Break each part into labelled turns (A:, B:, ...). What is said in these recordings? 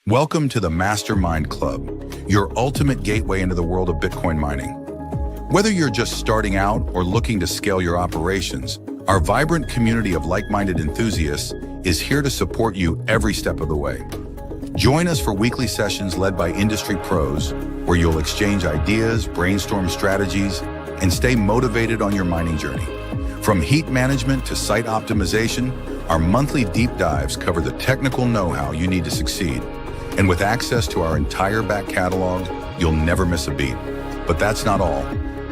A: Welcome to the Mastermind Club, your ultimate gateway into the world of Bitcoin mining. Whether you're just starting out or looking to scale your operations, our vibrant community of like-minded enthusiasts is here to support you every step of the way. Join us for weekly sessions led by industry pros, where you'll exchange ideas, brainstorm strategies, and stay motivated on your mining journey. From heat management to site optimization, our monthly deep dives cover the technical know-how you need to succeed. And with access to our entire back catalog, you'll never miss a beat. But that's not all.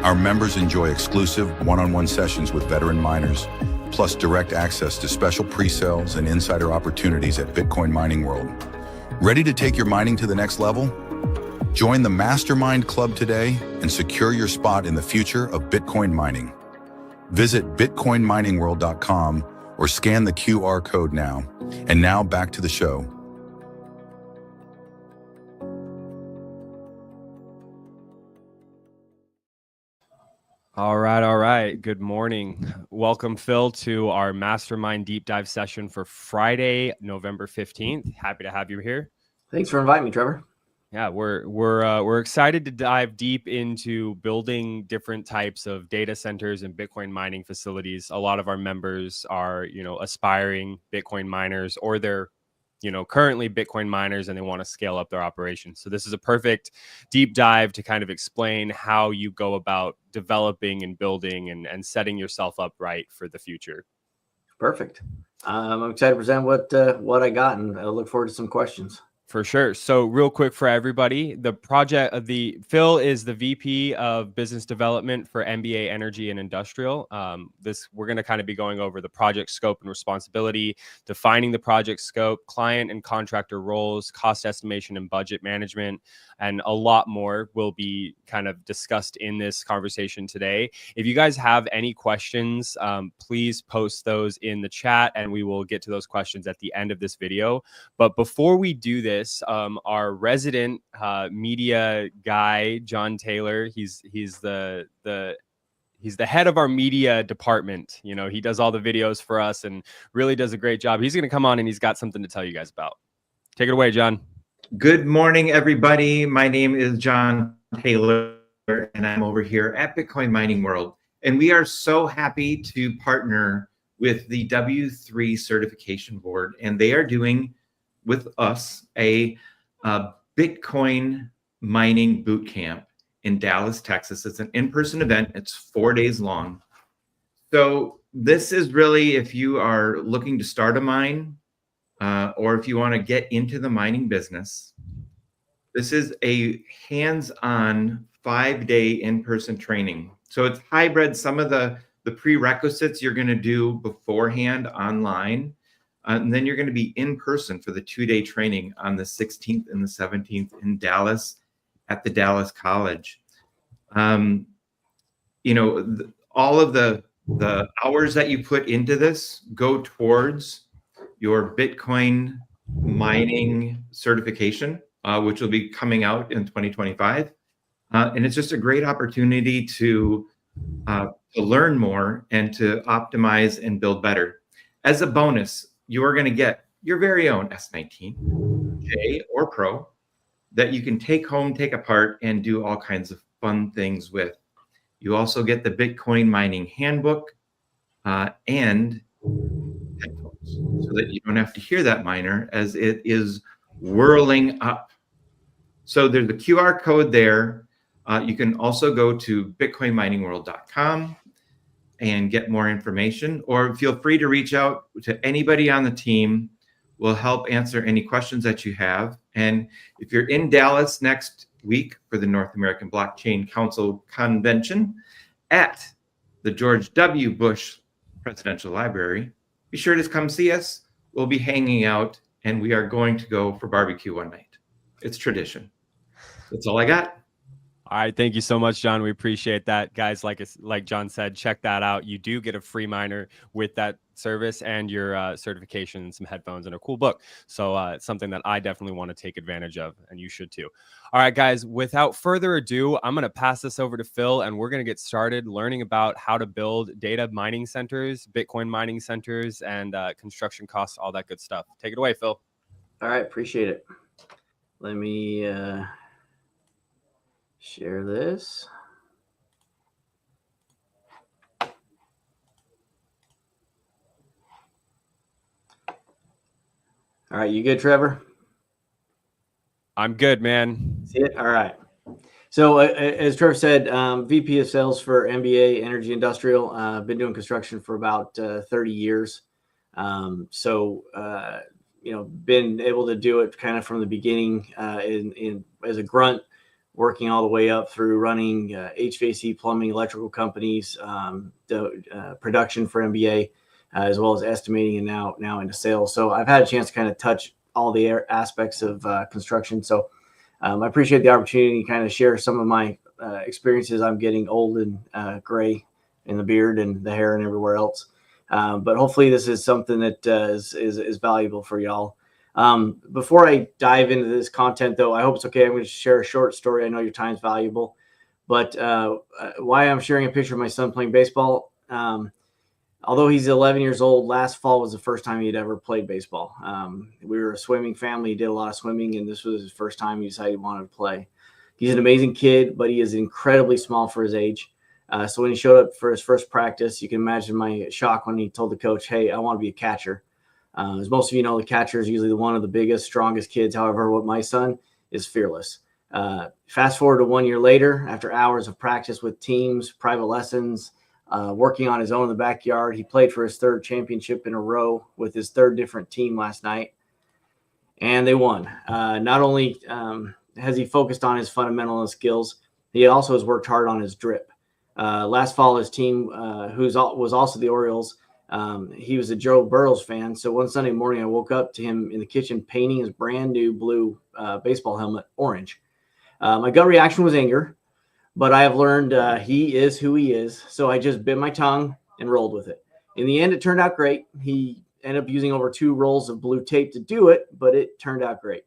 A: Our members enjoy exclusive one-on-one sessions with veteran miners, plus direct access to special pre-sales and insider opportunities at Bitcoin Mining World. Ready to take your mining to the next level? Join the Mastermind Club today and secure your spot in the future of Bitcoin mining. Visit bitcoinminingworld.com or scan the QR code now. And now back to the show.
B: All right. Good morning. Welcome, Phil, to our Mastermind Deep Dive session for Friday, November 15th. Happy to have you here.
C: Thanks for inviting me, Trevor.
B: Yeah, we're excited to dive deep into building different types of data centers and Bitcoin mining facilities. A lot of our members are, aspiring Bitcoin miners, or they're currently Bitcoin miners and they want to scale up their operations. So this is a perfect deep dive to kind of explain how you go about developing and building and setting yourself up right for the future.
C: Perfect. I'm excited to present what I got, and I look forward to some questions.
B: For sure. So real quick for everybody, Phil is the VP of Business Development for MBA Energy and Industrial. We're going to kind of be going over the project scope and responsibility, defining the project scope, client and contractor roles, cost estimation and budget management, and a lot more will be kind of discussed in this conversation today. If you guys have any questions, please post those in the chat and we will get to those questions at the end of this video. But before we do this, our resident media guy, John Taylor, he's the head of our media department. He does all the videos for us and really does a great job. He's going to come on and he's got something to tell you guys about. Take it away, John.
D: Good morning, everybody. My name is John Taylor, and I'm over here at Bitcoin Mining World. And we are so happy to partner with the W3 Certification Board, and they are doing with us a Bitcoin mining boot camp in Dallas, Texas. It's an in-person event. It's 4 days long. So this is really, if you are looking to start a mine or if you want to get into the mining business, this is a hands-on 5-day in-person training. So it's hybrid. Some of the prerequisites you're going to do beforehand online. And then you're going to be in person for the 2-day training on the 16th and the 17th in Dallas at the Dallas College. All of the hours that you put into this go towards your Bitcoin mining certification, which will be coming out in 2025. And it's just a great opportunity to learn more and to optimize and build better. As a bonus, you are going to get your very own S19 J or Pro that you can take home, take apart, and do all kinds of fun things with. You also get the Bitcoin mining handbook and headphones so that you don't have to hear that miner as it is whirling up. So there's the QR code there. You can also go to bitcoinminingworld.com and get more information, or feel free to reach out to anybody on the team. We'll help answer any questions that you have. And if you're in Dallas next week for the North American Blockchain Council Convention at the George W. Bush Presidential Library, be sure to come see us. We'll be hanging out, and we are going to go for barbecue one night. It's tradition. That's all I got.
B: All right. Thank you so much, John. We appreciate that. Guys, like John said, check that out. You do get a free miner with that service and your certification and some headphones and a cool book. So it's something that I definitely want to take advantage of, and you should too. All right, guys, without further ado, I'm going to pass this over to Phil, and we're going to get started learning about how to build data mining centers, Bitcoin mining centers, and construction costs, all that good stuff. Take it away, Phil.
C: All right. Appreciate it. Let me share this. All right, you good, Trevor?
B: I'm good, man.
C: See it? All right. So as Trevor said, VP of Sales for MBA Energy Industrial. I've been doing construction for about 30 years. Been able to do it kind of from the beginning as a grunt, working all the way up through running HVAC, plumbing, electrical companies, production for MBA, as well as estimating, and now into sales. So I've had a chance to kind of touch all the aspects of construction. So I appreciate the opportunity to kind of share some of my experiences. I'm getting old and gray in the beard and the hair and everywhere else. But hopefully this is something that is valuable for y'all. Before I dive into this content, though, I hope it's okay. I'm going to share a short story. I know your time's valuable, but why I'm sharing a picture of my son playing baseball. Although he's 11 years old, last fall was the first time he'd ever played baseball. We were a swimming family. He did a lot of swimming, and this was his first time he decided he wanted to play. He's an amazing kid, but he is incredibly small for his age. So when he showed up for his first practice, you can imagine my shock when he told the coach, "Hey, I want to be a catcher." As most of you know, the catcher is usually one of the biggest, strongest kids. However, what my son is fearless. Fast forward to 1 year later, after hours of practice with teams, private lessons, working on his own in the backyard, he played for his third championship in a row with his third different team last night, and they won. Not only has he focused on his fundamental skills, he also has worked hard on his drip. Last fall, his team, was also the Orioles, he was a Joe Burrows fan. So one Sunday morning, I woke up to him in the kitchen painting his brand new blue baseball helmet orange. My gut reaction was anger, but I have learned he is who he is. So I just bit my tongue and rolled with it. In the end, it turned out great. He ended up using over 2 rolls of blue tape to do it, but it turned out great.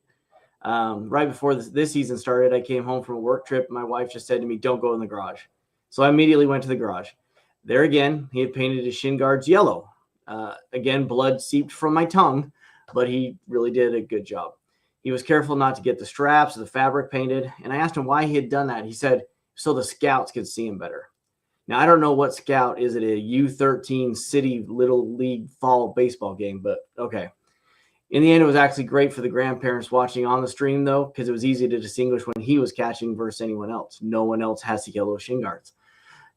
C: Right before this season started, I came home from a work trip. My wife just said to me, "Don't go in the garage." So I immediately went to the garage. There again, he had painted his shin guards yellow. Again, blood seeped from my tongue, but he really did a good job. He was careful not to get the straps or the fabric painted, and I asked him why he had done that. He said, so the scouts could see him better. Now, I don't know what scout is at a U13 City Little League fall baseball game, but okay. In the end, it was actually great for the grandparents watching on the stream, though, because it was easy to distinguish when he was catching versus anyone else. No one else has the yellow shin guards.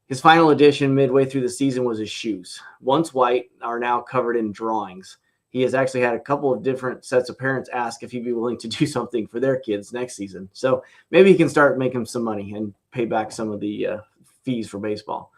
C: His final addition midway through the season was his shoes. Once white, are now covered in drawings. He has actually had a couple of different sets of parents ask if he'd be willing to do something for their kids next season. So maybe he can start making some money and pay back some of the fees for baseball.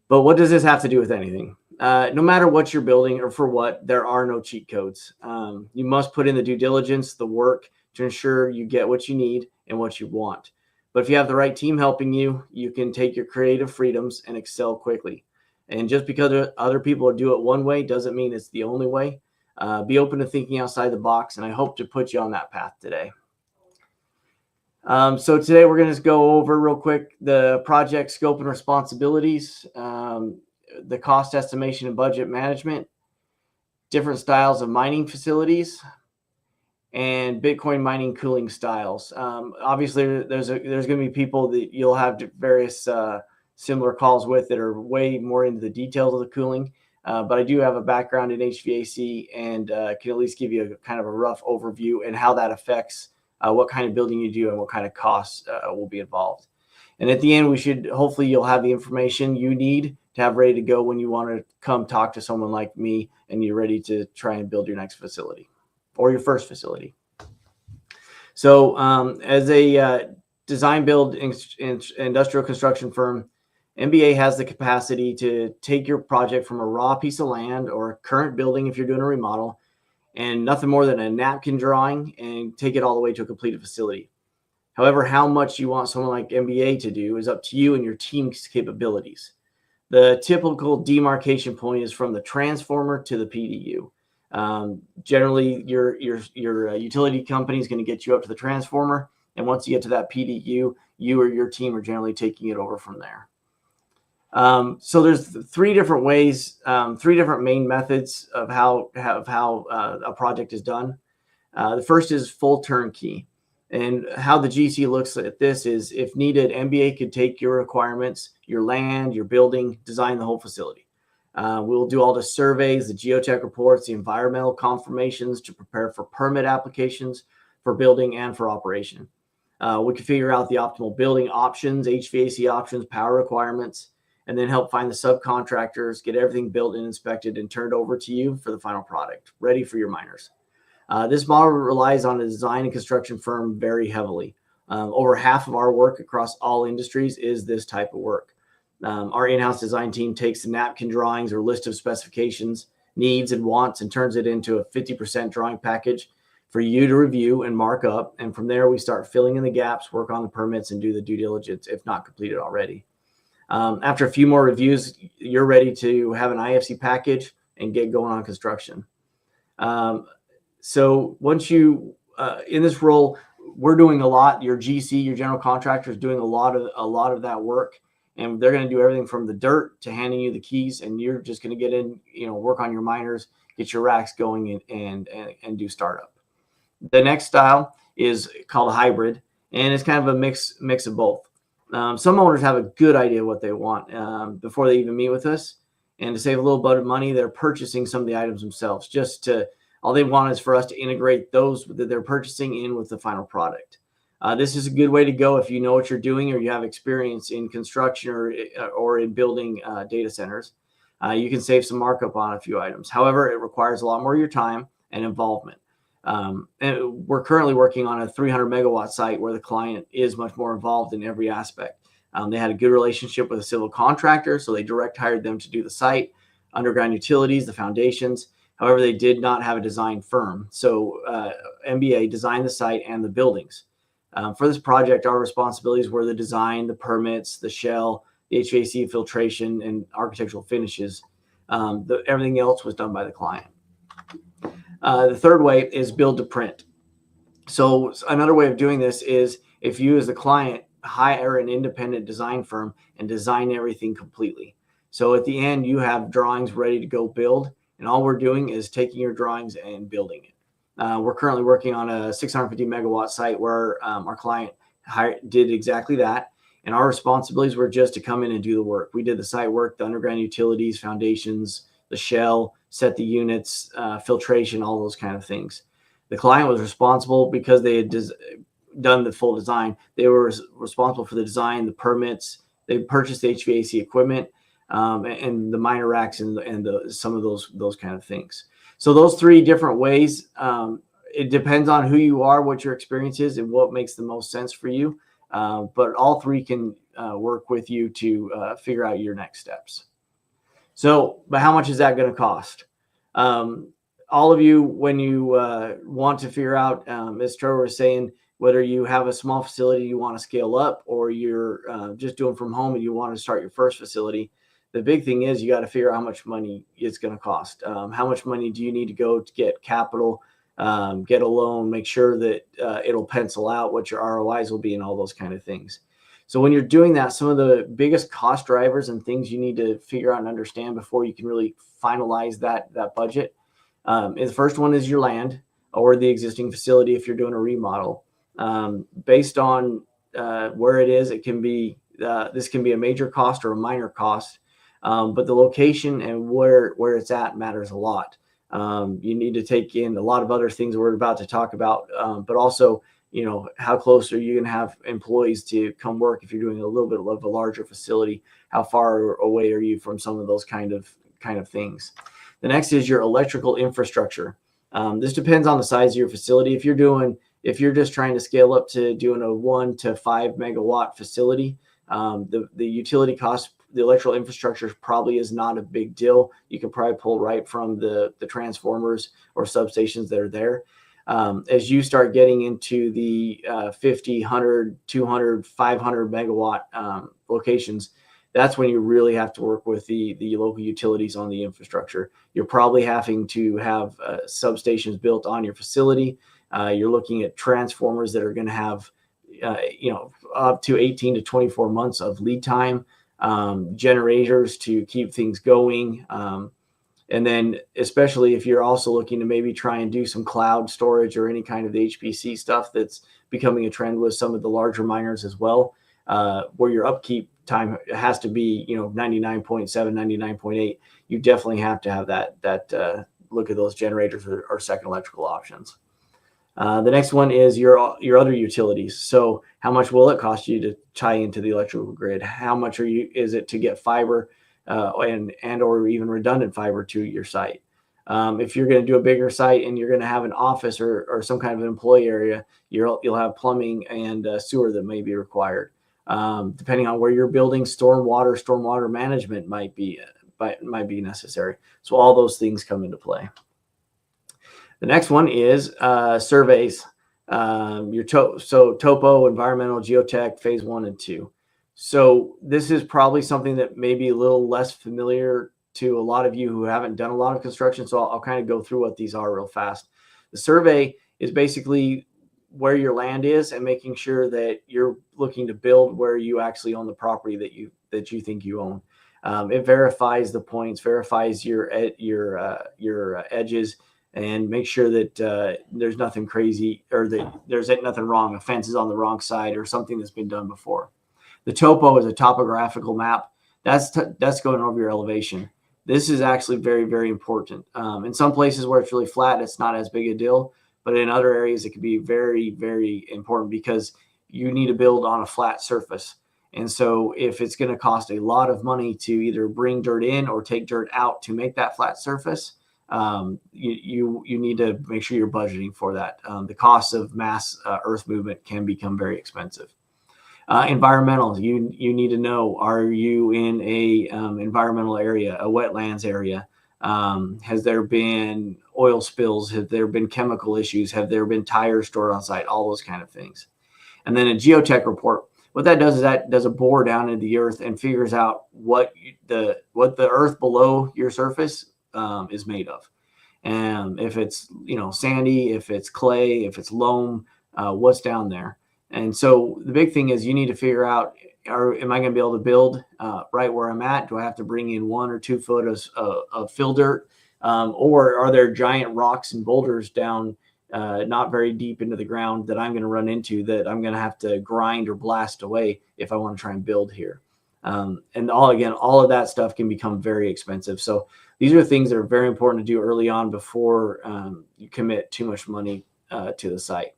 C: But what does this have to do with anything? No matter what you're building or for what, there are no cheat codes. You must put in the due diligence, the work to ensure you get what you need and what you want. But if you have the right team helping you, you can take your creative freedoms and excel quickly. And just because other people do it one way doesn't mean it's the only way. Be open to thinking outside the box, and I hope to put you on that path today. So today we're going to just go over real quick the project scope and responsibilities, the cost estimation and budget management, different styles of mining facilities, and Bitcoin mining cooling styles. Obviously, there's going to be people that you'll have various similar calls with that are way more into the details of the cooling. But I do have a background in HVAC and can at least give you a kind of a rough overview and how that affects what kind of building you do and what kind of costs will be involved. And at the end, hopefully you'll have the information you need to have ready to go when you want to come talk to someone like me and you're ready to try and build your next facility or your first facility. So as a design build industrial construction firm, MBA has the capacity to take your project from a raw piece of land or a current building if you're doing a remodel and nothing more than a napkin drawing and take it all the way to a completed facility. However, how much you want someone like MBA to do is up to you and your team's capabilities. The typical demarcation point is from the transformer to the PDU. Generally, your utility company is going to get you up to the transformer, and once you get to that PDU, you or your team are generally taking it over from there. So there's 3 different ways, 3 different main methods of how a project is done. The first is full turnkey. And how the GC looks at this is, if needed, MBA could take your requirements, your land, your building, design the whole facility. We'll do all the surveys, the geotech reports, the environmental confirmations to prepare for permit applications for building and for operation. We can figure out the optimal building options, HVAC options, power requirements, and then help find the subcontractors, get everything built and inspected and turned over to you for the final product, ready for your miners. This model relies on a design and construction firm very heavily. Over half of our work across all industries is this type of work. Our in-house design team takes the napkin drawings or list of specifications, needs and wants, and turns it into a 50% drawing package for you to review and mark up. And from there, we start filling in the gaps, work on the permits, and do the due diligence if not completed already. After a few more reviews, you're ready to have an IFC package and get going on construction. So once you, in this role, we're doing a lot. Your GC, your general contractor, is doing a lot of that work, and they're going to do everything from the dirt to handing you the keys, and you're just going to get in, work on your miners, get your racks going, and do startup. The next style is called a hybrid, and it's kind of a mix of both. Some owners have a good idea what they want before they even meet with us, and to save a little bit of money, they're purchasing some of the items themselves. All they want is for us to integrate those that they're purchasing in with the final product. This is a good way to go if you know what you're doing or you have experience in construction or in building data centers. You can save some markup on a few items. However, it requires a lot more of your time and involvement. And we're currently working on a 300 megawatt site where the client is much more involved in every aspect. They had a good relationship with a civil contractor, so they direct hired them to do the site, underground utilities, the foundations. However, they did not have a design firm. So MBA designed the site and the buildings. For this project, our responsibilities were the design, the permits, the shell, the HVAC filtration, and architectural finishes. Everything else was done by the client. The third way is build to print. So another way of doing this is, if you as the client hire an independent design firm and design everything completely. So at the end, you have drawings ready to go build, and all we're doing is taking your drawings and building it. We're currently working on a 650 megawatt site where our client did exactly that. And our responsibilities were just to come in and do the work. We did the site work, the underground utilities, foundations, the shell, set the units, filtration, all those kind of things. The client was responsible because they had done the full design. They were responsible for the design, the permits. They purchased the HVAC equipment, and the miner racks and some of those kind of things. So those three different ways, it depends on who you are, what your experience is, and what makes the most sense for you. But all three can work with you to figure out your next steps. So, but how much is that going to cost? All of you, when you want to figure out, as Trevor was saying, whether you have a small facility you want to scale up, or you're just doing from home and you want to start your first facility, the big thing is you got to figure out how much money it's going to cost. How much money do you need to go to get capital, get a loan, make sure that it'll pencil out what your ROIs will be, and all those kind of things. So when you're doing that, some of the biggest cost drivers and things you need to figure out and understand before you can really finalize that budget. The first one is your land or the existing facility if you're doing a remodel. Based on where it is, it can be this can be a major cost or a minor cost, but the location and where it's at matters a lot. You need to take in a lot of other things we're about to talk about, but also, how close are you going to have employees to come work if you're doing a little bit of a larger facility? How far away are you from some of those kind of things? The next is your electrical infrastructure. This depends on the size of your facility. If you're just trying to scale up to doing a 1 to 5 megawatt facility, the utility cost, the electrical infrastructure probably is not a big deal. You can probably pull right from the transformers or substations that are there. As you start getting into the 50, 100, 200, 500 megawatt locations, that's when you really have to work with the local utilities on the infrastructure. You're probably having to have substations built on your facility. You're looking at transformers that are going to have, up to 18 to 24 months of lead time, generators to keep things going. And then especially if you're also looking to maybe try and do some cloud storage or any kind of the HPC stuff that's becoming a trend with some of the larger miners as well, where your upkeep time has to be, 99.7, 99.8, you definitely have to have that look at those generators or second electrical options. The next one is your other utilities. So how much will it cost you to tie into the electrical grid? How much is it to get fiber and or even redundant fiber to your site? If you're going to do a bigger site and you're going to have an office or some kind of an employee area, you'll have plumbing and sewer that may be required. Depending on where you're building, stormwater management might be necessary. So all those things come into play. The next one is surveys. Topo, environmental, geotech, phase 1 and 2. So this is probably something that may be a little less familiar to a lot of you who haven't done a lot of construction. So I'll kind of go through what these are real fast. The survey is basically where your land is and making sure that you're looking to build where you actually own the property that you think you own. It verifies the points, verifies your edges, and make sure that there's nothing crazy or that there's nothing wrong. A fence is on the wrong side or something that's been done before. The topo is a topographical map. That's going over your elevation. This is actually very, very important. In some places where it's really flat, it's not as big a deal. But in other areas, it can be very, very important because you need to build on a flat surface. And so if it's going to cost a lot of money to either bring dirt in or take dirt out to make that flat surface, you need to make sure you're budgeting for that. The cost of mass earth movement can become very expensive. Environmental, you need to know, are you in a environmental area, a wetlands area? Has there been oil spills? Have there been chemical issues? Have there been tires stored on site? All those kind of things. And then a geotech report. What that does is that does a bore down into the earth and figures out what the earth below your surface is made of. And if it's sandy, if it's clay, if it's loam, what's down there. And so the big thing is you need to figure out, am I going to be able to build right where I'm at? Do I have to bring in 1 or 2 foot of fill dirt? Or are there giant rocks and boulders down not very deep into the ground that I'm going to run into that I'm going to have to grind or blast away if I want to try and build here? And all of that stuff can become very expensive. So these are things that are very important to do early on before you commit too much money to the site.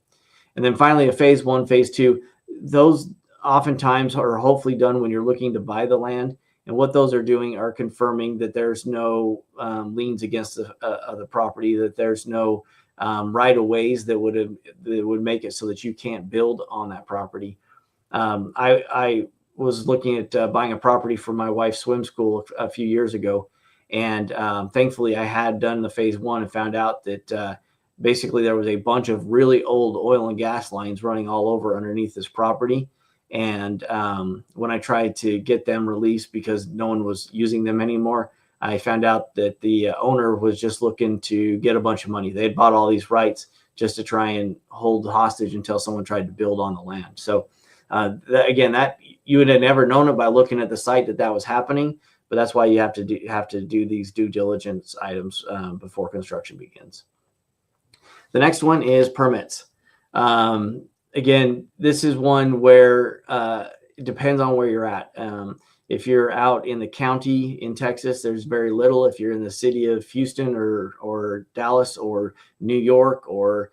C: And then finally, a phase 1, phase 2, those oftentimes are hopefully done when you're looking to buy the land. And what those are doing are confirming that there's no liens against the property, that there's no right-of-ways that would make it so that you can't build on that property. I was looking at buying a property for my wife's swim school a few years ago. And thankfully, I had done the phase 1 and found out that basically there was a bunch of really old oil and gas lines running all over underneath this property. And when I tried to get them released because no one was using them anymore, I found out that the owner was just looking to get a bunch of money. They had bought all these rights just to try and hold hostage until someone tried to build on the land. So that you would have never known it by looking at the site that was happening. But that's why you have to do these due diligence items before construction begins. The next one is permits. Again, this is one where it depends on where you're at. If you're out in the county in Texas, there's very little. If you're in the city of Houston or Dallas or New York or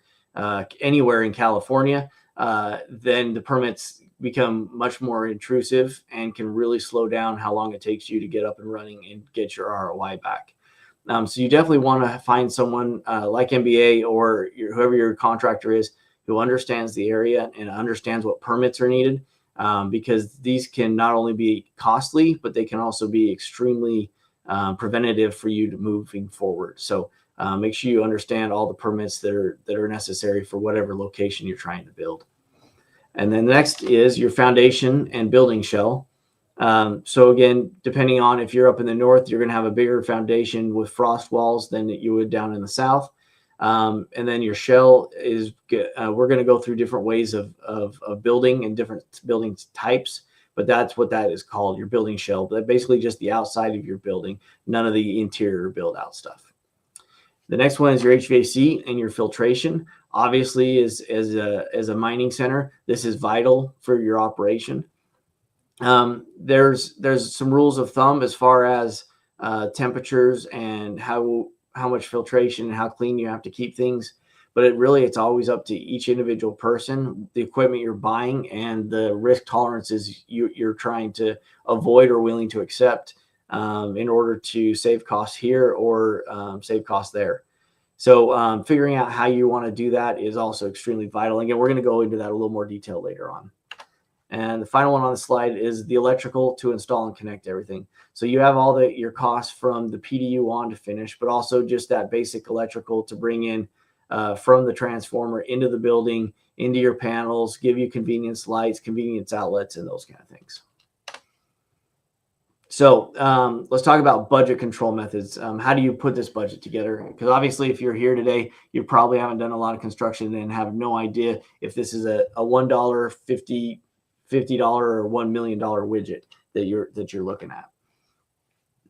C: anywhere in California, then the permits become much more intrusive and can really slow down how long it takes you to get up and running and get your ROI back. So you definitely want to find someone like MBA or whoever your contractor is who understands the area and understands what permits are needed, because these can not only be costly, but they can also be extremely preventative for you to moving forward. So make sure you understand all the permits that are necessary for whatever location you're trying to build. And then the next is your foundation and building shell. So again, depending on if you're up in the north, you're going to have a bigger foundation with frost walls than you would down in the south. And then your shell is, we're going to go through different ways of building and different building types. but that's what that is called, your building shell. But basically just the outside of your building, none of the interior build out stuff. The next one is your HVAC and your filtration. Obviously, as a mining center, this is vital for your operation. There's some rules of thumb as far as temperatures and how much filtration and how clean you have to keep things. But it's always up to each individual person, the equipment you're buying, and the risk tolerances you're trying to avoid or willing to accept in order to save costs here or save costs there. So figuring out how you want to do that is also extremely vital. Again, we're going to go into that a little more detail later on. And the final one on the slide is the electrical to install and connect everything. So you have all your costs from the PDU on to finish, but also just that basic electrical to bring in from the transformer into the building, into your panels, give you convenience lights, convenience outlets, and those kind of things. So let's talk about budget control methods. How do you put this budget together? Because obviously, if you're here today, you probably haven't done a lot of construction and have no idea if this is a $1, $50 or $1 million widget that you're looking at.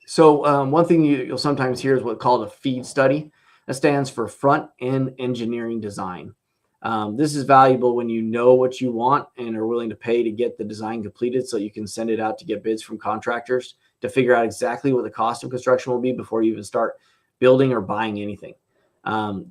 C: So one thing you'll sometimes hear is what's called a FEED study. That stands for Front End Engineering Design. This is valuable when you know what you want and are willing to pay to get the design completed, so you can send it out to get bids from contractors to figure out exactly what the cost of construction will be before you even start building or buying anything.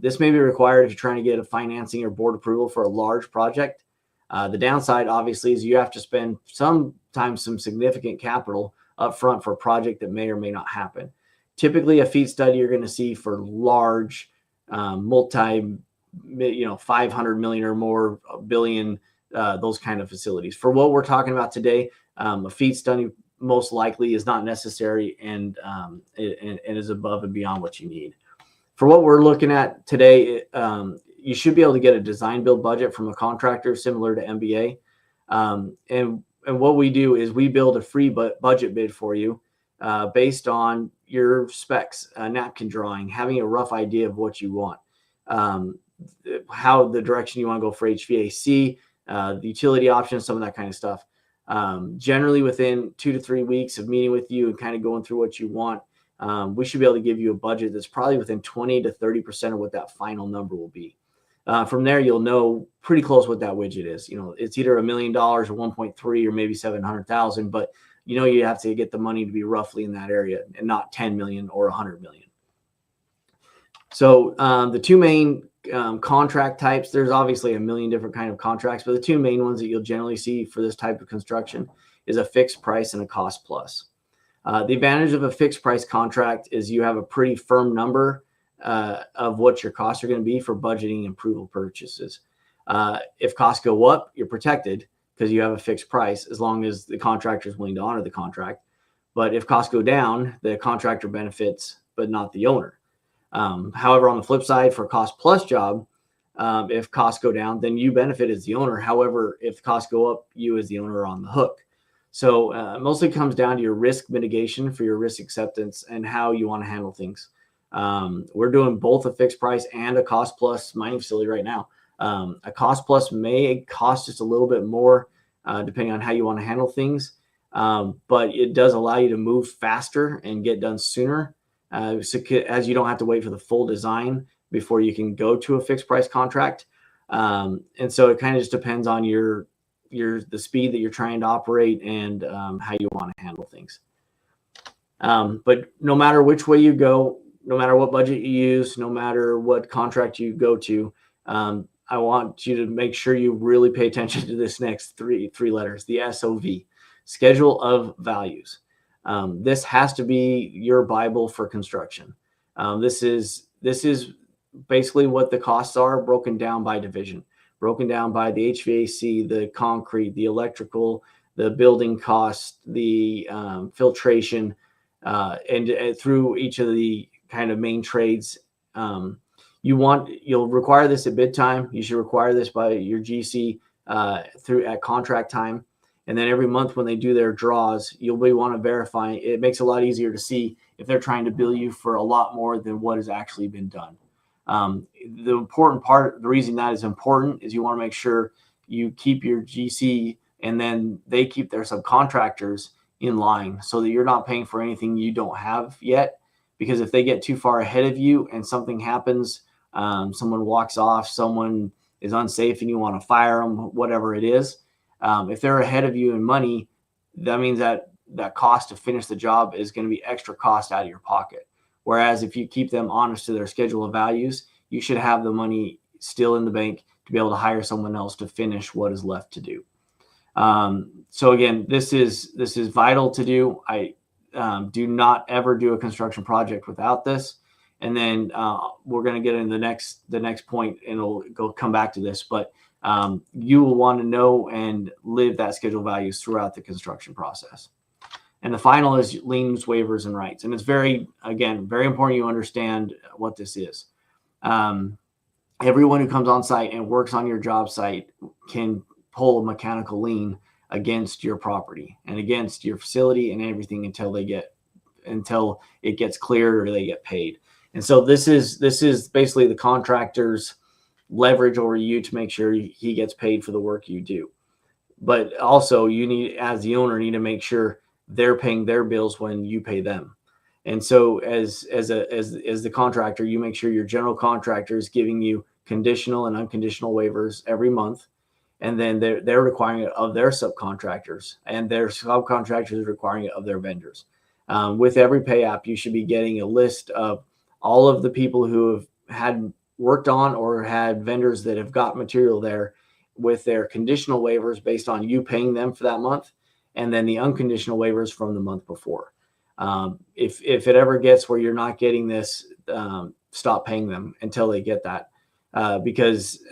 C: This may be required if you're trying to get a financing or board approval for a large project. The downside, obviously, is you have to spend sometimes some significant capital up front for a project that may or may not happen. Typically, a FEED study you're going to see for large, multi, 500 million or more billion, those kind of facilities. For what we're talking about today, a FEED study most likely is not necessary and is above and beyond what you need. For what we're looking at today, you should be able to get a design build budget from a contractor similar to MBA. And what we do is we build a free budget bid for you based on your specs, napkin drawing, having a rough idea of what you want, how the direction you want to go for HVAC, the utility options, some of that kind of stuff. Generally within 2 to 3 weeks of meeting with you and kind of going through what you want, we should be able to give you a budget that's probably within 20 to 30% of what that final number will be. From there, you'll know pretty close what that widget is. It's either $1 million or 1.3 or maybe 700,000, but you have to get the money to be roughly in that area and not 10 million or 100 million. So the two main contract types, there's obviously a million different kind of contracts, but the two main ones that you'll generally see for this type of construction is a fixed price and a cost plus. The advantage of a fixed price contract is you have a pretty firm number of what your costs are going to be for budgeting and approval purchases. If costs go up, you're protected because you have a fixed price as long as the contractor is willing to honor the contract. But if costs go down, the contractor benefits, but not the owner. However, on the flip side, for a cost plus job, if costs go down, then you benefit as the owner. However, if costs go up, you as the owner are on the hook. So mostly comes down to your risk mitigation for your risk acceptance and how you want to handle things. We're doing both a fixed price and a cost plus mining facility right now. A cost plus may cost just a little bit more depending on how you want to handle things. But it does allow you to move faster and get done sooner. So as you don't have to wait for the full design before you can go to a fixed price contract. And so it kind of just depends on the speed that you're trying to operate and how you want to handle things. But no matter which way you go, no matter what budget you use, no matter what contract you go to, I want you to make sure you really pay attention to this next three letters, the SOV, Schedule of Values. This has to be your Bible for construction. This is basically what the costs are broken down by division, broken down by the HVAC, the concrete, the electrical, the building costs, the filtration, and through each of the kind of main trades. You'll require this at bid time. You should require this by your GC at contract time. And then every month when they do their draws, you'll want to verify. It makes it a lot easier to see if they're trying to bill you for a lot more than what has actually been done. The important part, the reason that is important is you want to make sure you keep your GC and then they keep their subcontractors in line so that you're not paying for anything you don't have yet. Because if they get too far ahead of you and something happens, someone walks off, someone is unsafe and you want to fire them, whatever it is, if they're ahead of you in money, that means that cost to finish the job is going to be extra cost out of your pocket. Whereas if you keep them honest to their schedule of values, you should have the money still in the bank to be able to hire someone else to finish what is left to do. So again, this is vital to do. I do not ever do a construction project without this. And then we're going to get into the next point, and it'll come back to this. But you will want to know and live that schedule values throughout the construction process. And the final is liens, waivers, and rights. And it's very important you understand what this is. Everyone who comes on site and works on your job site can pull a mechanical lien against your property and against your facility and everything until it gets cleared or they get paid. And so this is basically the contractor's leverage over you to make sure he gets paid for the work you do. But also you need, as the owner, need to make sure they're paying their bills when you pay them. And so as the contractor, you make sure your general contractor is giving you conditional and unconditional waivers every month. And then they're requiring it of their subcontractors, and their subcontractors requiring it of their vendors. With every pay app, you should be getting a list of all of the people who have had worked on or had vendors that have got material there with their conditional waivers based on you paying them for that month, and then the unconditional waivers from the month before. If it ever gets where you're not getting this, stop paying them until they get that. Because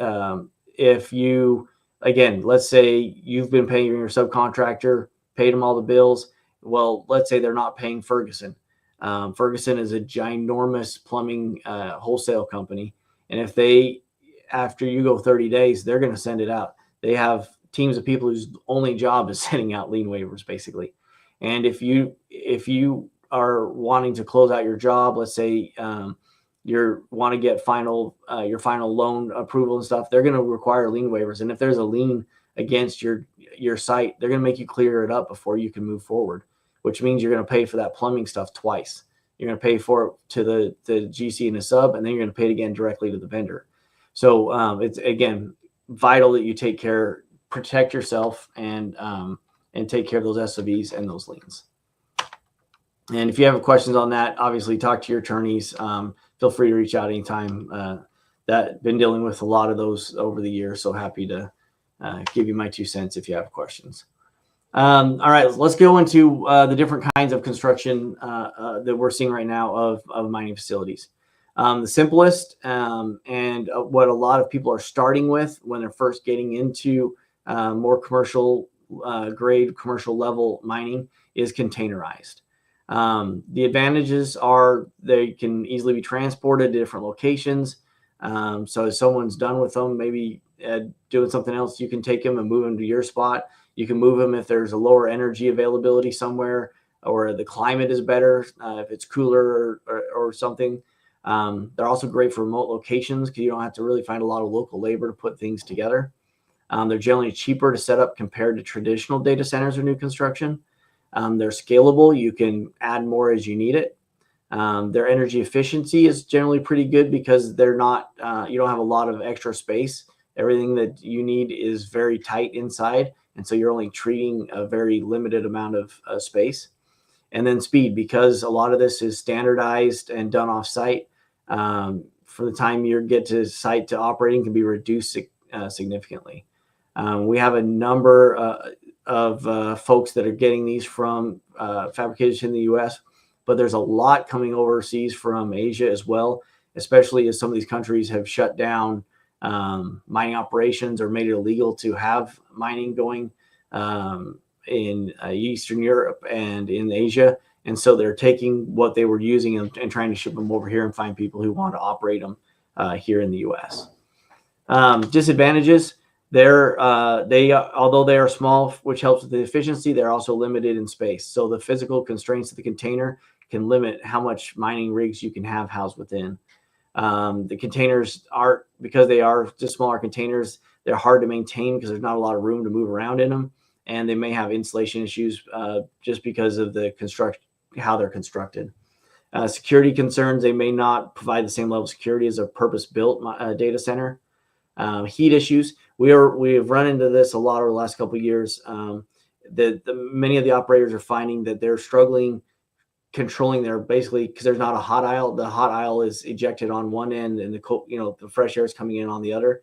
C: if you, again, let's say you've been paying your subcontractor, paid them all the bills. Well, let's say they're not paying Ferguson. Ferguson is a ginormous plumbing wholesale company. And if they, after you go 30 days, they're going to send it out. They have teams of people whose only job is sending out lien waivers, basically. And if you are wanting to close out your job, let's say you want to get your final loan approval and stuff, they're going to require lien waivers. And if there's a lien against your site, they're going to make you clear it up before you can move forward, which means you're going to pay for that plumbing stuff twice. You're going to pay for it to the GC and the sub, and then you're going to pay it again directly to the vendor. So it's, again, vital that you protect yourself and take care of those SOVs and those liens. And if you have questions on that, obviously talk to your attorneys. Feel free to reach out anytime. Been dealing with a lot of those over the years, so happy to give you my 2 cents if you have questions. All right, let's go into the different kinds of construction that we're seeing right now of mining facilities. The simplest and what a lot of people are starting with when they're first getting into more commercial grade, commercial level mining is containerized. The advantages are they can easily be transported to different locations. So if someone's done with them, maybe doing something else, you can take them and move them to your spot. You can move them if there's a lower energy availability somewhere, or the climate is better, if it's cooler or something. They're also great for remote locations because you don't have to really find a lot of local labor to put things together. They're generally cheaper to set up compared to traditional data centers or new construction. They're scalable. You can add more as you need it. Their energy efficiency is generally pretty good because they're not, you don't have a lot of extra space. Everything that you need is very tight inside. And so you're only treating a very limited amount of space. And then speed, because a lot of this is standardized and done off site. For the time you get to site to operating can be reduced significantly. We have a number of folks that are getting these from fabricators in the US, but there's a lot coming overseas from Asia as well, especially as some of these countries have shut down mining operations or made it illegal to have mining going in Eastern Europe and in Asia. And so they're taking what they were using and trying to ship them over here and find people who want to operate them here in the US. Disadvantages, although they are small, which helps with the efficiency, they're also limited in space. So the physical constraints of the container can limit how much mining rigs you can have housed within. The containers because they are just smaller containers, they're hard to maintain because there's not a lot of room to move around in them. and they may have insulation issues just because of the how they're constructed. Security concerns, they may not provide the same level of security as a purpose-built data center. Heat issues, we have run into this a lot over the last couple of years. Many of the operators are finding that they're struggling controlling their, basically, because there's not a hot aisle. The hot aisle is ejected on one end, and the fresh air is coming in on the other.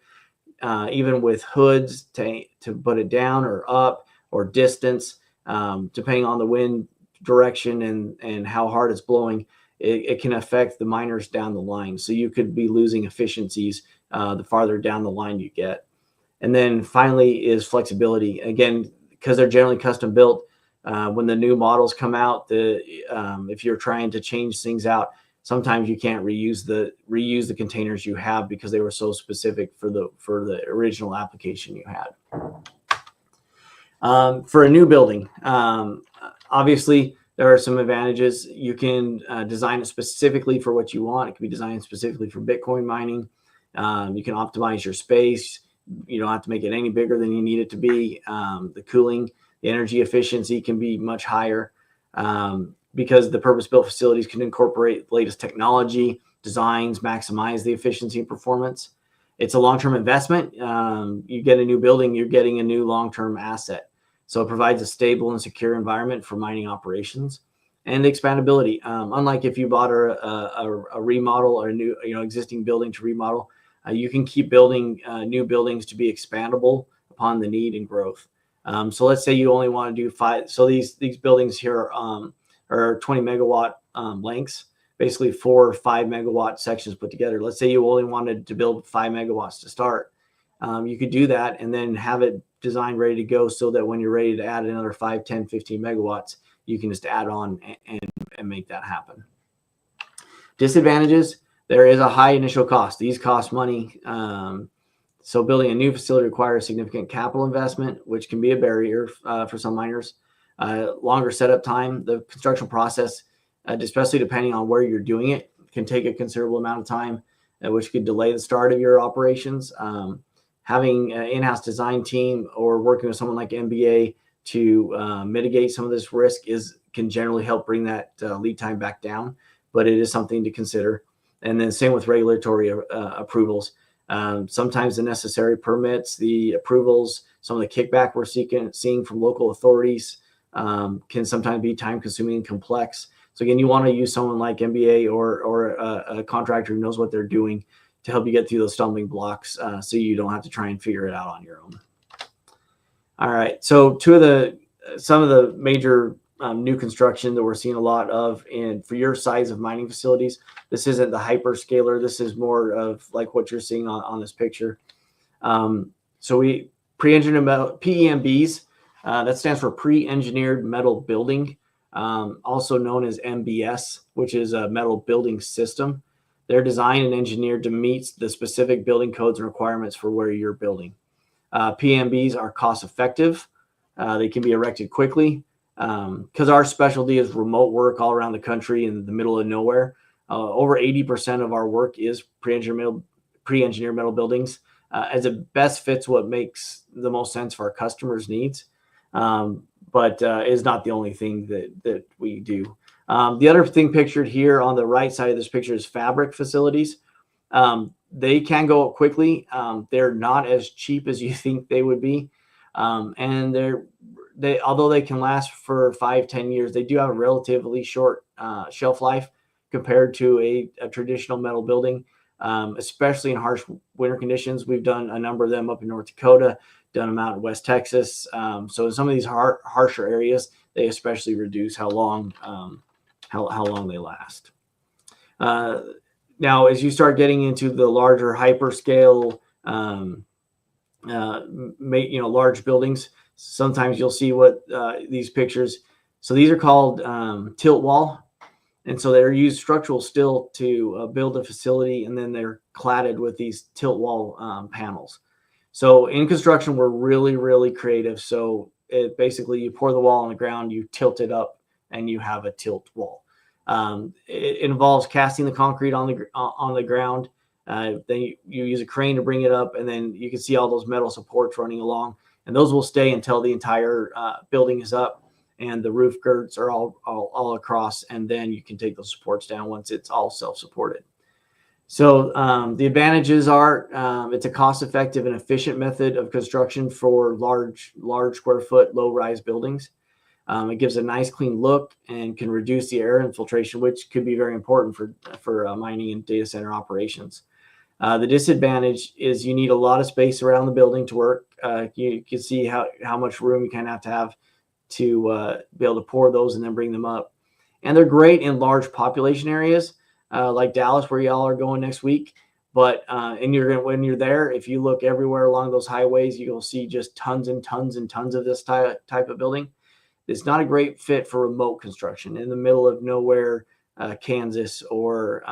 C: Even with hoods to put it down or up or distance, depending on the wind direction and how hard it's blowing, it can affect the miners down the line. So you could be losing efficiencies the farther down the line you get. And then finally is flexibility. Again, because they're generally custom built, when the new models come out, if you're trying to change things out, sometimes you can't reuse the containers you have because they were so specific for the original application you had. For a new building, obviously there are some advantages. You can design it specifically for what you want. It can be designed specifically for Bitcoin mining. You can optimize your space. You don't have to make it any bigger than you need it to be. The cooling, the energy efficiency can be much higher because the purpose-built facilities can incorporate the latest technology, designs, maximize the efficiency and performance. It's a long-term investment. You get a new building, you're getting a new long-term asset. So it provides a stable and secure environment for mining operations and expandability. Unlike if you bought a remodel or a new, existing building to remodel, you can keep building new buildings to be expandable upon the need and growth. So let's say you only want to do 5. So these buildings here are 20 megawatt lengths, basically 4 or 5 megawatt sections put together. Let's say you only wanted to build 5 megawatts to start. You could do that and then have it designed, ready to go, so that when you're ready to add another 5, 10, 15 megawatts, you can just add on and make that happen. Disadvantages, there is a high initial cost. These cost money. So building a new facility requires significant capital investment, which can be a barrier for some miners. Longer setup time. The construction process, especially depending on where you're doing it, can take a considerable amount of time, which could delay the start of your operations. Having an in-house design team or working with someone like MBA to mitigate some of this risk can generally help bring that lead time back down, but it is something to consider. And then same with regulatory approvals. Sometimes the necessary permits, the approvals, some of the kickback we're seeing from local authorities can sometimes be time-consuming and complex. So again, you want to use someone like MBA or a contractor who knows what they're doing to help you get through those stumbling blocks, so you don't have to try and figure it out on your own. All right, so some of the major new construction that we're seeing a lot of, and for your size of mining facilities, this isn't the hyperscaler. This is more of like what you're seeing on this picture. So we pre-engineered metal, PEMBs, that stands for pre-engineered metal building, also known as MBS, which is a metal building system. They're designed and engineered to meet the specific building codes and requirements for where you're building. PMBs are cost effective. They can be erected quickly. Because our specialty is remote work all around the country in the middle of nowhere. Over 80% of our work is pre-engineered metal buildings, as it best fits what makes the most sense for our customers' needs, but is not the only thing that we do. The other thing pictured here on the right side of this picture is fabric facilities. They can go up quickly. They're not as cheap as you think they would be, and although they can last for 5-10 years, they do have a relatively short shelf life compared to a traditional metal building, especially in harsh winter conditions. We've done a number of them up in North Dakota, done them out in West Texas. So in some of these harsher areas, they especially reduce how long they last. Now, as you start getting into the larger hyperscale, large buildings, sometimes you'll see what these pictures. So these are called tilt wall. And so they're used structural steel to build a facility, and then they're cladded with these tilt wall panels. So in construction, we're really, really creative. So basically you pour the wall on the ground, you tilt it up, and you have a tilt wall. It involves casting the concrete on the ground. Then you use a crane to bring it up, and then you can see all those metal supports running along. and those will stay until the entire building is up and the roof girts are all across, and then you can take those supports down once it's all self-supported. So the advantages are it's a cost-effective and efficient method of construction for large square foot, low-rise buildings. It gives a nice, clean look and can reduce the air infiltration, which could be very important for mining and data center operations. The disadvantage is you need a lot of space around the building to work. You can see how much room you kind of have to be able to pour those and then bring them up. And they're great in large population areas like Dallas, where y'all are going next week. But when you're there, if you look everywhere along those highways, you'll see just tons and tons and tons of this type of building. It's not a great fit for remote construction in the middle of nowhere, Kansas, or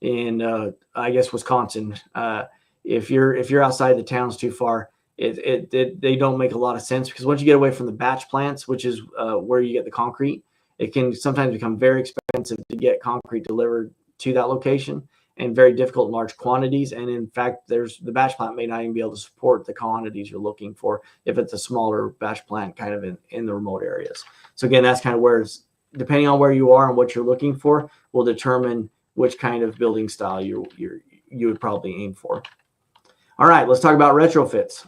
C: in I guess Wisconsin. If you're outside the towns too far, they don't make a lot of sense, because once you get away from the batch plants, which is where you get the concrete, it can sometimes become very expensive to get concrete delivered to that location, and very difficult in large quantities. And in fact, the batch plant may not even be able to support the quantities you're looking for if it's a smaller batch plant kind of in the remote areas. So again, that's kind of where depending on where you are and what you're looking for will determine which kind of building style you would probably aim for. All right, let's talk about retrofits.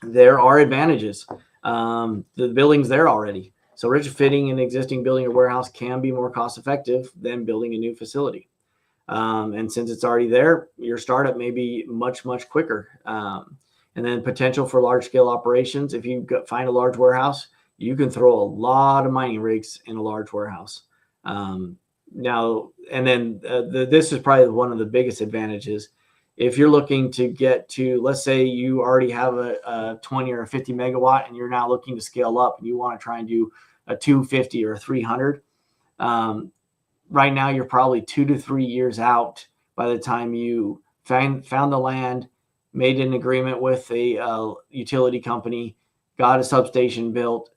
C: There are advantages. The building's there already. So retrofitting an existing building or warehouse can be more cost effective than building a new facility. And since it's already there, your startup may be much, much quicker. And then potential for large scale operations. If you find a large warehouse, you can throw a lot of mining rigs in a large warehouse. Now, and then this is probably one of the biggest advantages. If you're looking to get to, let's say you already have a 20 or a 50 megawatt and you're now looking to scale up and you want to try and do a 250 or a 300, right now you're probably 2 to 3 years out by the time you found the land, made an agreement with a utility company, got a substation built,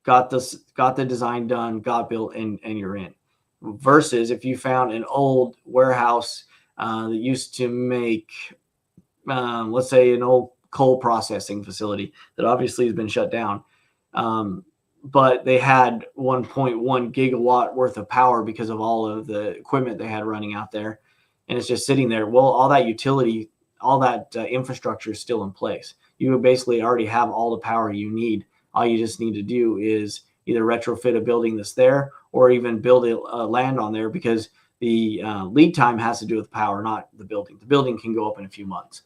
C: got the design done, got built, and you're in. Versus if you found an old warehouse that used to make, let's say, an old coal processing facility that obviously has been shut down, but they had 1.1 gigawatt worth of power because of all of the equipment they had running out there, and it's just sitting there. Well, all that utility, all that infrastructure is still in place. You basically already have all the power you need. All you just need to do is either retrofit a building that's there or even build a land on there, because the lead time has to do with power, not the building. The building can go up in a few months.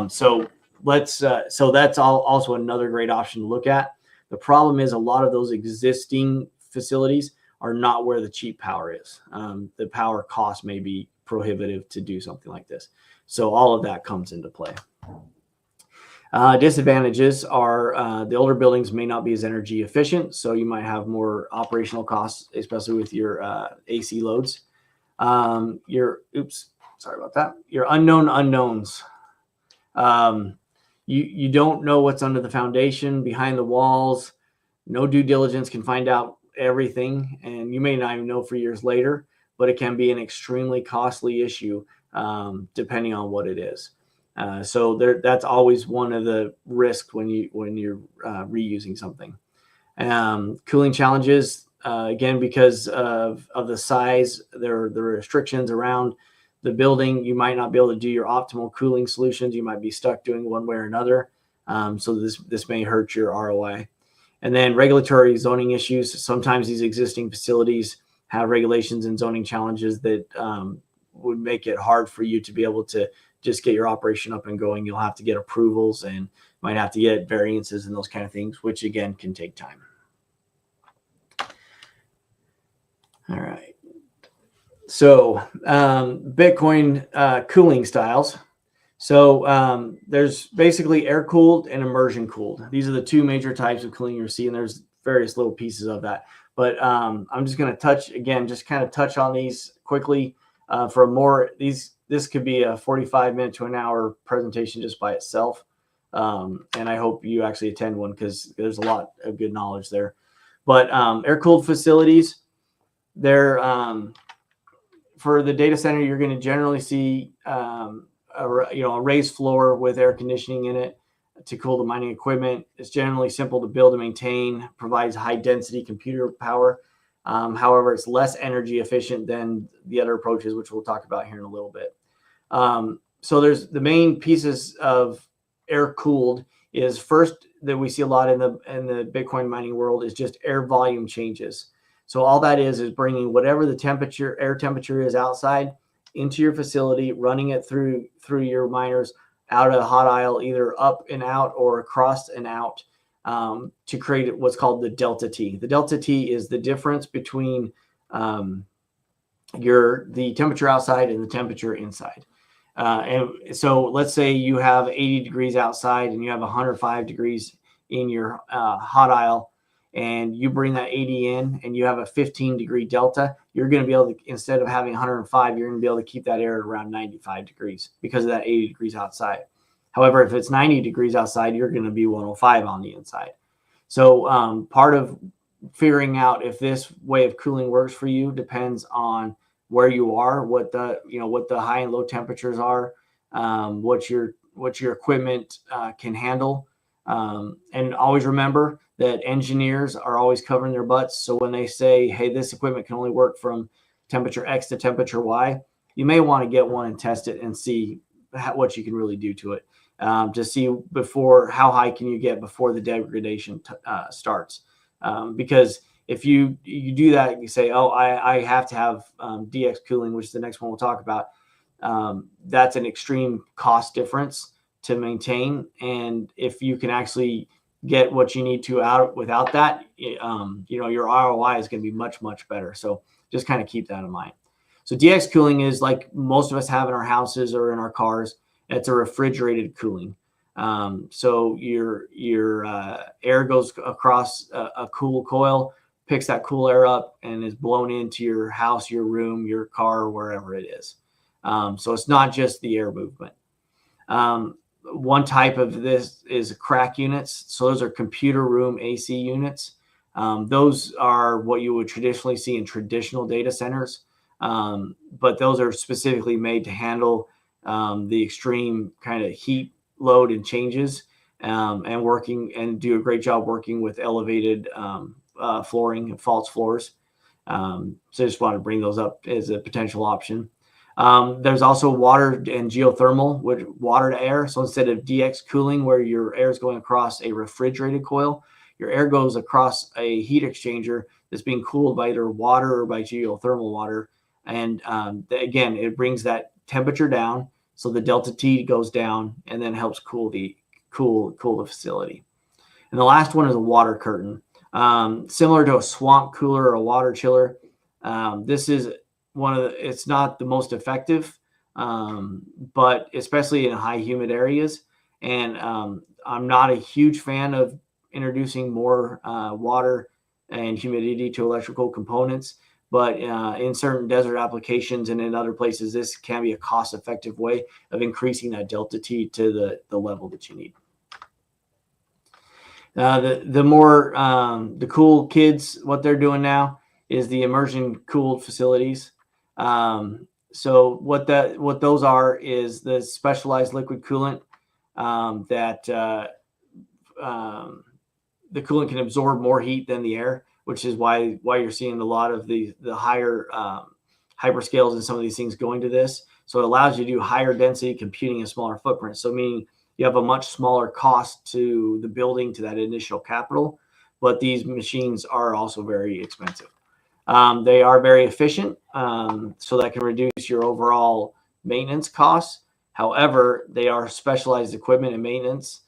C: So that's also another great option to look at. The problem is a lot of those existing facilities are not where the cheap power is. The power cost may be prohibitive to do something like this. So all of that comes into play. Disadvantages are the older buildings may not be as energy efficient, so you might have more operational costs, especially with your AC loads. Your unknown unknowns. You don't know what's under the foundation, behind the walls. No due diligence can find out everything, and you may not even know for years later, but it can be an extremely costly issue depending on what it is. So that's always one of the risks when you're reusing something. Cooling challenges, again, because of the size, the restrictions around the building, you might not be able to do your optimal cooling solutions. You might be stuck doing one way or another. So this may hurt your ROI. And then regulatory zoning issues. Sometimes these existing facilities have regulations and zoning challenges that would make it hard for you to be able to just get your operation up and going. You'll have to get approvals and might have to get variances and those kind of things, which again can take time. All right. So Bitcoin cooling styles. So there's basically air cooled and immersion cooled. These are the two major types of cooling you're seeing. There's various little pieces of that, but I'm just going to just kind of touch on these quickly for more. This could be a 45-minute to an hour presentation just by itself. And I hope you actually attend one, because there's a lot of good knowledge there. But air-cooled facilities, they're for the data center, you're going to generally see a raised floor with air conditioning in it. to cool the mining equipment. It's generally simple to build and maintain, provides high density computer power. However, it's less energy efficient than the other approaches, which we'll talk about here in a little bit. So there's the main pieces of air cooled is first that we see a lot in the Bitcoin mining world is just air volume changes. So all that is bringing whatever the air temperature is outside into your facility, running it through your miners out of the hot aisle, either up and out or across and out, to create what's called the delta T. The delta T is the difference between the temperature outside and the temperature inside. And so let's say you have 80 degrees outside and you have 105 degrees in your hot aisle, and you bring that 80 in and you have a 15-degree delta, you're going to be able to, instead of having 105, you're going to be able to keep that air at around 95 degrees because of that 80 degrees outside. However, if it's 90 degrees outside, you're going to be 105 on the inside. So part of figuring out if this way of cooling works for you depends on where you are, what the high and low temperatures are, what your equipment can handle. And always remember that engineers are always covering their butts. So when they say, hey, this equipment can only work from temperature X to temperature Y, you may want to get one and test it and see what you can really do to it, to see before how high can you get before the degradation starts. Because if you do that, you say, oh, I have to have DX cooling, which is the next one we'll talk about. That's an extreme cost difference to maintain. And if you can actually get what you need to out without that, your ROI is going to be much, much better. So just kind of keep that in mind. So DX cooling is like most of us have in our houses or in our cars. It's a refrigerated cooling. So your air goes across a cool coil, picks that cool air up, and is blown into your house, your room, your car, wherever it is. So it's not just the air movement. One type of this is crack units. So those are computer room AC units. Those are what you would traditionally see in traditional data centers. But those are specifically made to handle the extreme kind of heat load and changes, and do a great job working with elevated flooring and false floors. So I just want to bring those up as a potential option. There's also water and geothermal, with water to air. So instead of DX cooling, where your air is going across a refrigerated coil, your air goes across a heat exchanger that's being cooled by either water or by geothermal water. And again, it brings that temperature down, so the delta T goes down, and then helps cool the facility. And the last one is a water curtain, similar to a swamp cooler or a water chiller. This is it's not the most effective, but especially in high humid areas. And I'm not a huge fan of introducing more water and humidity to electrical components, but in certain desert applications and in other places, this can be a cost-effective way of increasing that delta T to the level that you need. The cool kids, what they're doing now is the immersion cooled facilities. So what those are is the specialized liquid coolant that the coolant can absorb more heat than the air, which is why you're seeing a lot of the higher hyperscales and some of these things going to this. So it allows you to do higher density computing in smaller footprints. So meaning you have a much smaller cost to the building, to that initial capital, but these machines are also very expensive. They are very efficient, so that can reduce your overall maintenance costs. However, they are specialized equipment and maintenance.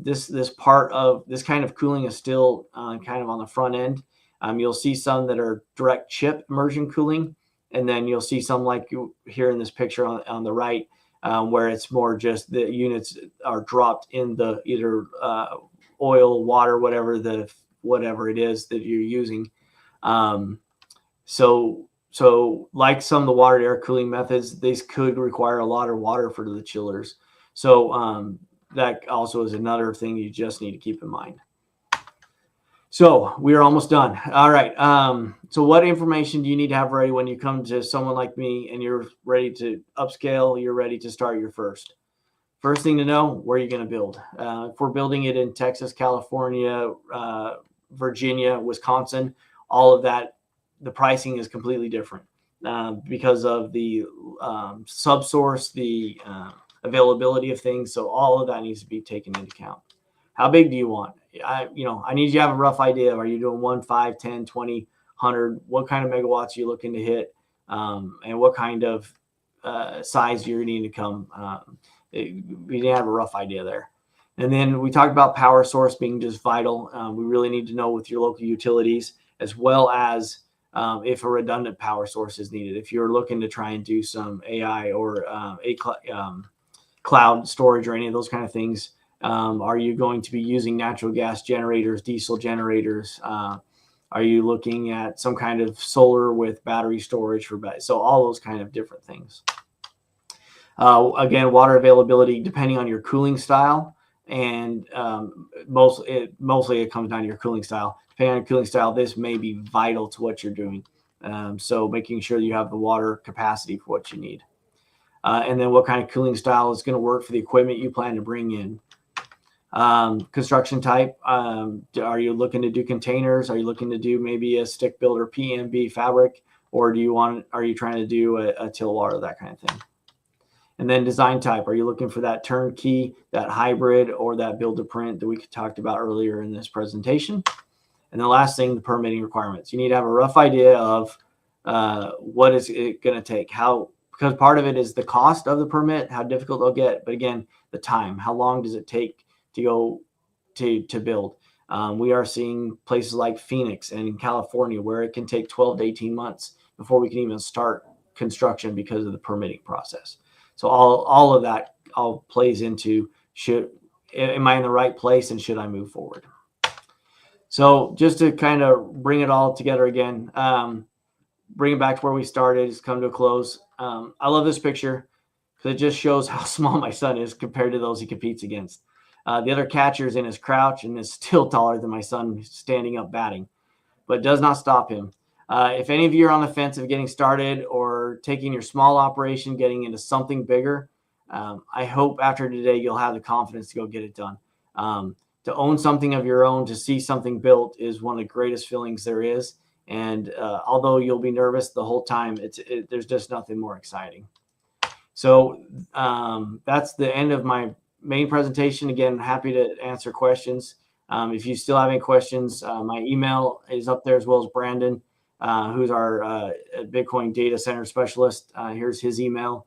C: This part of this kind of cooling is still kind of on the front end. You'll see some that are direct chip immersion cooling, and then you'll see some like you here in this picture on the right, where it's more just the units are dropped in the either oil, water, whatever it is that you're using. So like some of the water to air cooling methods, these could require a lot of water for the chillers. So that also is another thing you just need to keep in mind. So we are almost done. All right. So what information do you need to have ready when you come to someone like me and you're ready to upscale, you're ready to start your first? first thing to know, where are you going to build? If we're building it in Texas, California, Virginia, Wisconsin, all of that, the pricing is completely different because of the subsource, the availability of things. So all of that needs to be taken into account. How big do you want? I need you to have a rough idea. Are you doing 1, 5, 10, 20, 100? What kind of megawatts are you looking to hit? And what kind of size you're needing to come? We need to have a rough idea there. And then we talked about power source being just vital. We really need to know with your local utilities, as well as if a redundant power source is needed. If you're looking to try and do some AI or cloud storage or any of those kind of things, are you going to be using natural gas generators, diesel generators? Are you looking at some kind of solar with battery storage for battery? So all those kind of different things. Again, water availability, depending on your cooling style, and mostly it comes down to your cooling style. Depending on your cooling style, this may be vital to what you're doing. So making sure you have the water capacity for what you need. And then what kind of cooling style is going to work for the equipment you plan to bring in. Construction type, are you looking to do containers? Are you looking to do maybe a stick build or PMB fabric? Or are you trying to do a till water, that kind of thing? And then design type, are you looking for that turnkey, that hybrid, or that build to print that we talked about earlier in this presentation? And the last thing, the permitting requirements. You need to have a rough idea of what is it going to take, because part of it is the cost of the permit, how difficult they'll get, but again, the time, how long does it take to go to build? We are seeing places like Phoenix and in California where it can take 12 to 18 months before we can even start construction because of the permitting process. So all of that all plays into, am I in the right place and should I move forward? So just to kind of bring it all together again, bring it back to where we started, it's come to a close. I love this picture because it just shows how small my son is compared to those he competes against. The other catcher is in his crouch and is still taller than my son standing up batting, but does not stop him. If any of you are on the fence of getting started or taking your small operation, getting into something bigger, I hope after today you'll have the confidence to go get it done. To own something of your own, to see something built is one of the greatest feelings there is. And although you'll be nervous the whole time, there's just nothing more exciting. So that's the end of my main presentation. Again, happy to answer questions. If you still have any questions, my email is up there, as well as Brandon, who's our Bitcoin data center specialist. Here's his email.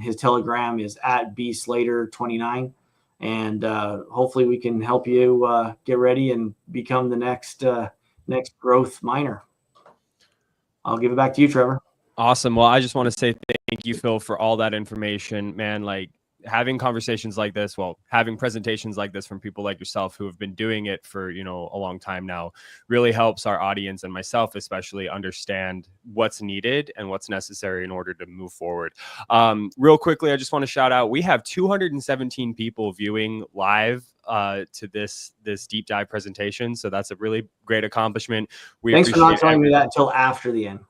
C: His Telegram is @bslater29. And hopefully we can help you get ready and become the next growth miner. I'll give it back to you, Trevor.
B: Awesome. Well, I just want to say thank you, Phil, for all that information, man. Like, having conversations like this, having presentations like this from people like yourself who have been doing it for, a long time now, really helps our audience and myself especially understand what's needed and what's necessary in order to move forward. Real quickly, I just want to shout out, we have 217 people viewing live to this deep dive presentation. So that's a really great accomplishment.
C: Thanks for not telling me that until after the end.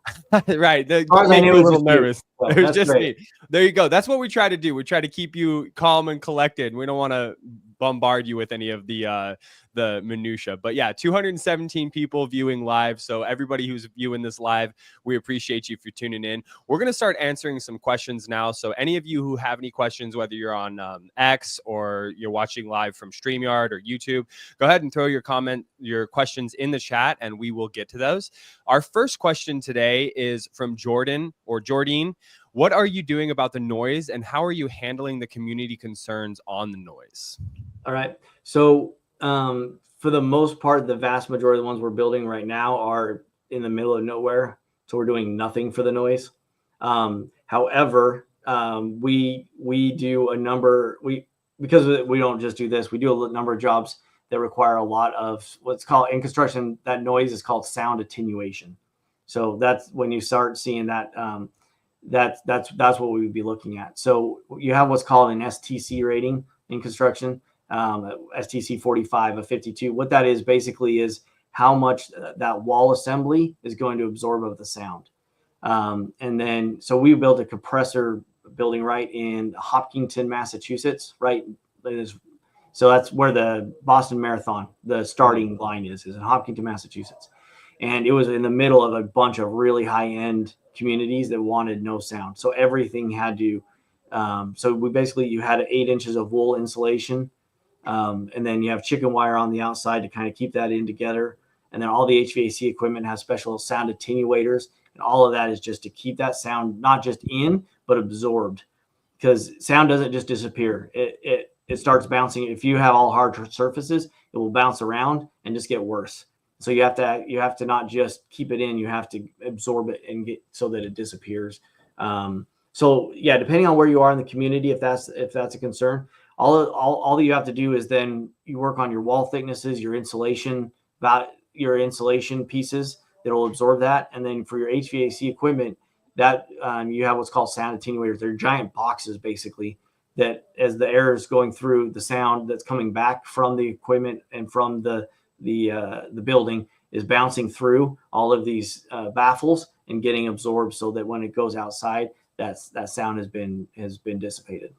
B: Right.
C: As far as I knew,
B: a little nervous.
C: So
B: it was just
C: great.
B: me. There you go. That's what we try to do. We try to keep you calm and collected. We don't want to bombard you with any of the minutia. But yeah, 217 people viewing live. So everybody who's viewing this live, we appreciate you for tuning in. We're going to start answering some questions now. So any of you who have any questions, whether you're on X or you're watching live from StreamYard or YouTube, go ahead and throw your questions in the chat and we will get to those. Our first question today is from Jordan or Jordine. What are you doing about the noise and how are you handling the community concerns on the noise?
C: All right. So for the most part, the vast majority of the ones we're building right now are in the middle of nowhere. So we're doing nothing for the noise. However, we do a number, because we don't just do this, we do a number of jobs that require a lot of what's called in construction, that noise is called sound attenuation. So that's when you start seeing that, that's what we would be looking at. So you have what's called an STC rating in construction, STC 45 of 52. What that is basically is how much that wall assembly is going to absorb of the sound. And then, so we built a compressor building right in Hopkinton, Massachusetts, right? So that's where the Boston Marathon, the starting line is in Hopkinton, Massachusetts. And it was in the middle of a bunch of really high-end communities that wanted no sound. So everything had to, you had 8 inches of wool insulation. And then you have chicken wire on the outside to kind of keep that in together. And then all the HVAC equipment has special sound attenuators. And all of that is just to keep that sound not just in, but absorbed. Because sound doesn't just disappear. It starts bouncing. If you have all hard surfaces, it will bounce around and just get worse. So you have to not just keep it in, you have to absorb it and get so that it disappears. So yeah, depending on where you are in the community, if that's a concern, all that you have to do is then you work on your wall thicknesses, your insulation pieces that will absorb that. And then for your HVAC equipment, that you have what's called sound attenuators. They're giant boxes basically that as the air is going through, the sound that's coming back from the equipment and from the building is bouncing through all of these baffles and getting absorbed so that when it goes outside, that sound has been dissipated.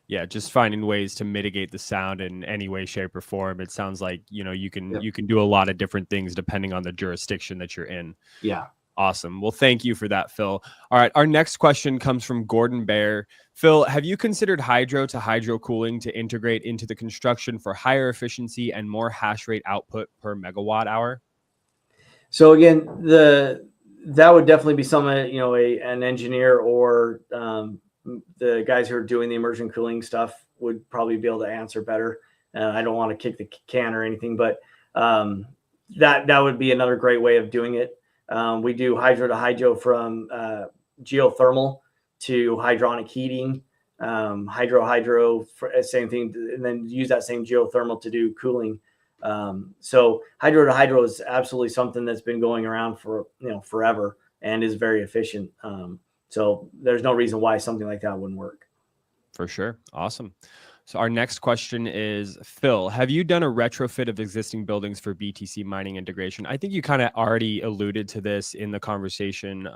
B: Yeah, just finding ways to mitigate the sound in any way, shape, or form. It sounds like, you can do a lot of different things depending on the jurisdiction that you're in.
C: Yeah.
B: Awesome. Well, thank you for that, Phil. All right. Our next question comes from Gordon Bear. Phil, have you considered hydro to hydro cooling to integrate into the construction for higher efficiency and more hash rate output per megawatt hour?
C: So again, that would definitely be something, an engineer or the guys who are doing the immersion cooling stuff would probably be able to answer better. I don't want to kick the can or anything, but that would be another great way of doing it. We do hydro to hydro from geothermal to hydronic heating, hydro, same thing, and then use that same geothermal to do cooling. So hydro to hydro is absolutely something that's been going around for forever and is very efficient. So there's no reason why something like that wouldn't work.
B: For sure. Awesome. So our next question is, Phil, have you done a retrofit of existing buildings for BTC mining integration? I think you kind of already alluded to this in the conversation,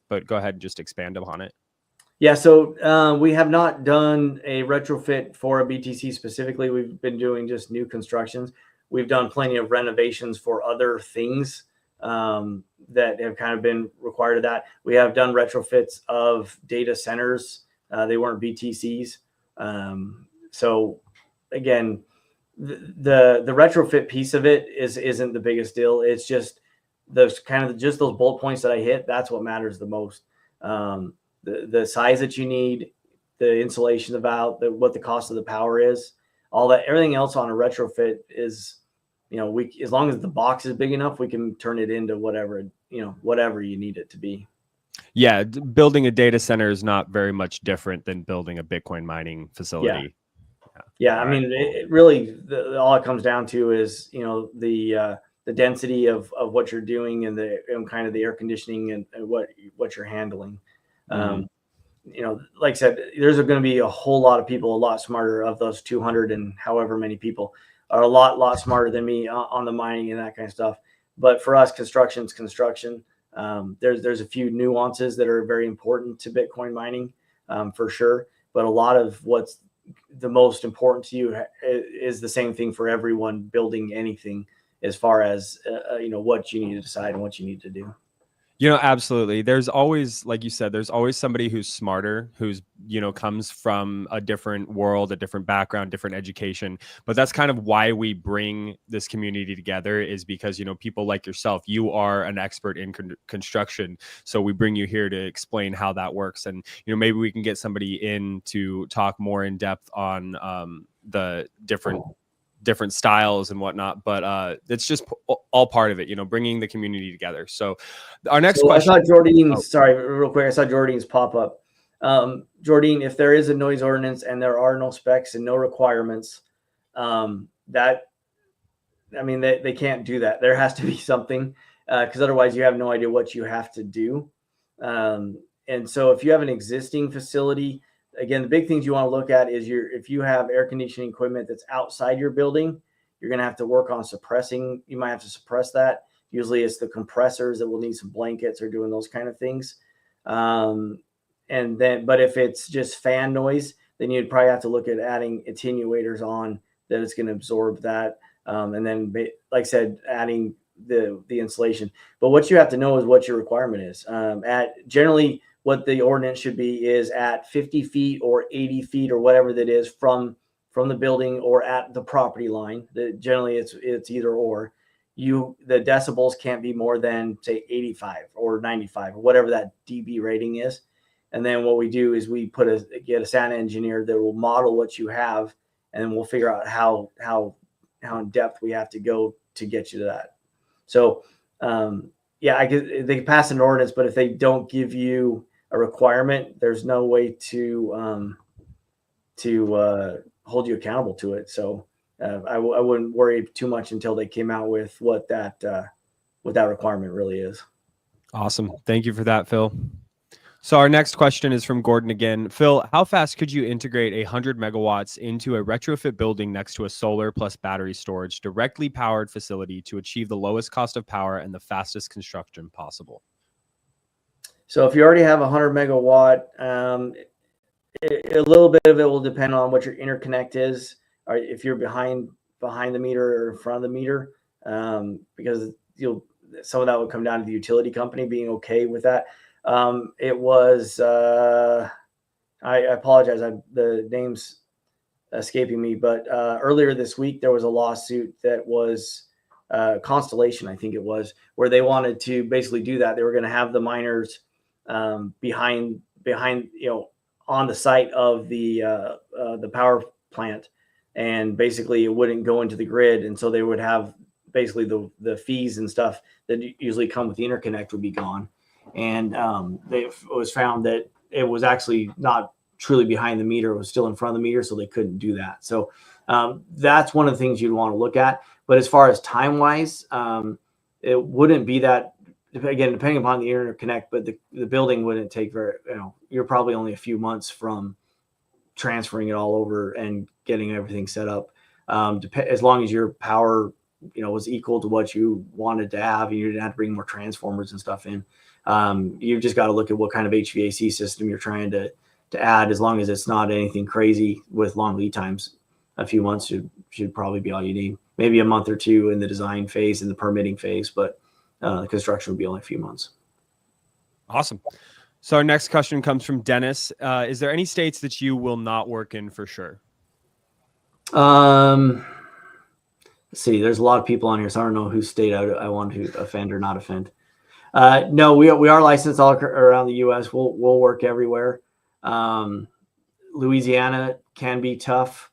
B: but go ahead and just expand upon it.
C: Yeah, so we have not done a retrofit for a BTC specifically. We've been doing just new constructions. We've done plenty of renovations for other things that have kind of been required of that. We have done retrofits of data centers. They weren't BTCs. So again, the retrofit piece of it isn't the biggest deal. It's just those bullet points that I hit. That's what matters the most. The size that you need, the insulation what the cost of the power is, all that. Everything else on a retrofit is, as long as the box is big enough, we can turn it into whatever you need it to be.
B: Yeah, building a data center is not very much different than building a Bitcoin mining facility.
C: Yeah. I mean, it really, all it comes down to is, the density of what you're doing and kind of the air conditioning and what you're handling. Like I said, there's going to be a whole lot of people, a lot smarter of those 200 and however many people are a lot smarter than me on the mining and that kind of stuff. But for us, construction's construction. There's a few nuances that are very important to Bitcoin mining, for sure. But a lot of what's the most important to you is the same thing for everyone building anything, as far as what you need to decide and what you need to do.
B: Absolutely. There's always, like you said, there's always somebody who's smarter, who's, comes from a different world, a different background, different education. But that's kind of why we bring this community together, is because, people like yourself, you are an expert in construction. So we bring you here to explain how that works. And, maybe we can get somebody in to talk more in depth on the different styles and whatnot, but it's just all part of it, bringing the community together. So our next question.
C: I saw Jordan's, sorry, real quick. I saw Jordan's pop up. Jordan, if there is a noise ordinance and there are no specs and no requirements, they can't do that. There has to be something, because otherwise you have no idea what you have to do. And so if you have an existing facility, again, the big things you want to look at is if you have air conditioning equipment that's outside your building, you're going to have to work on suppressing. You might have to suppress that. Usually it's the compressors that will need some blankets or doing those kind of things. but if it's just fan noise, then you'd probably have to look at adding attenuators on that it's going to absorb that. And then, like I said, adding the insulation. But what you have to know is what your requirement is. Generally, what the ordinance should be is at 50 feet or 80 feet or whatever that is from the building or at the property line. Generally, it's either or. The decibels can't be more than, say, 85 or 95 or whatever that dB rating is. And then what we do is we get a sound engineer that will model what you have, and then we'll figure out how in depth we have to go to get you to that. So they can pass an ordinance, but if they don't give you a requirement, there's no way to hold you accountable to it. So I wouldn't worry too much until they came out with what that requirement really is.
B: Awesome. Thank you for that, Phil. So our next question is from Gordon again. Phil, how fast could you integrate 100 megawatts into a retrofit building next to a solar plus battery storage directly powered facility to achieve the lowest cost of power and the fastest construction possible?
C: So if you already have 100 megawatt, a little bit of it will depend on what your interconnect is, or if you're behind the meter or in front of the meter, because some of that would come down to the utility company being okay with that. It was, I apologize, the name's escaping me, but earlier this week, there was a lawsuit that was Constellation, I think it was, where they wanted to basically do that. They were going to have the miners behind, on the site of the power plant, and basically it wouldn't go into the grid. And so they would have basically the fees and stuff that usually come with the interconnect would be gone. And it was found that it was actually not truly behind the meter. It was still in front of the meter, so they couldn't do that. So that's one of the things you'd want to look at. But as far as time-wise, it wouldn't be that, again, depending upon the interconnect, but the building wouldn't take you're probably only a few months from transferring it all over and getting everything set up. As long as your power, was equal to what you wanted to have, and you didn't have to bring more transformers and stuff in. You've just got to look at what kind of HVAC system you're trying to add. As long as it's not anything crazy with long lead times, a few months should probably be all you need. Maybe a month or two in the design phase and the permitting phase, but the construction would be only a few months.
B: Awesome. So our next question comes from Dennis. Is there any states that you will not work in for sure?
C: Let's see. There's a lot of people on here, so I don't know whose state I want to offend or not offend. No, we are licensed all around the U.S. We'll work everywhere. Louisiana can be tough.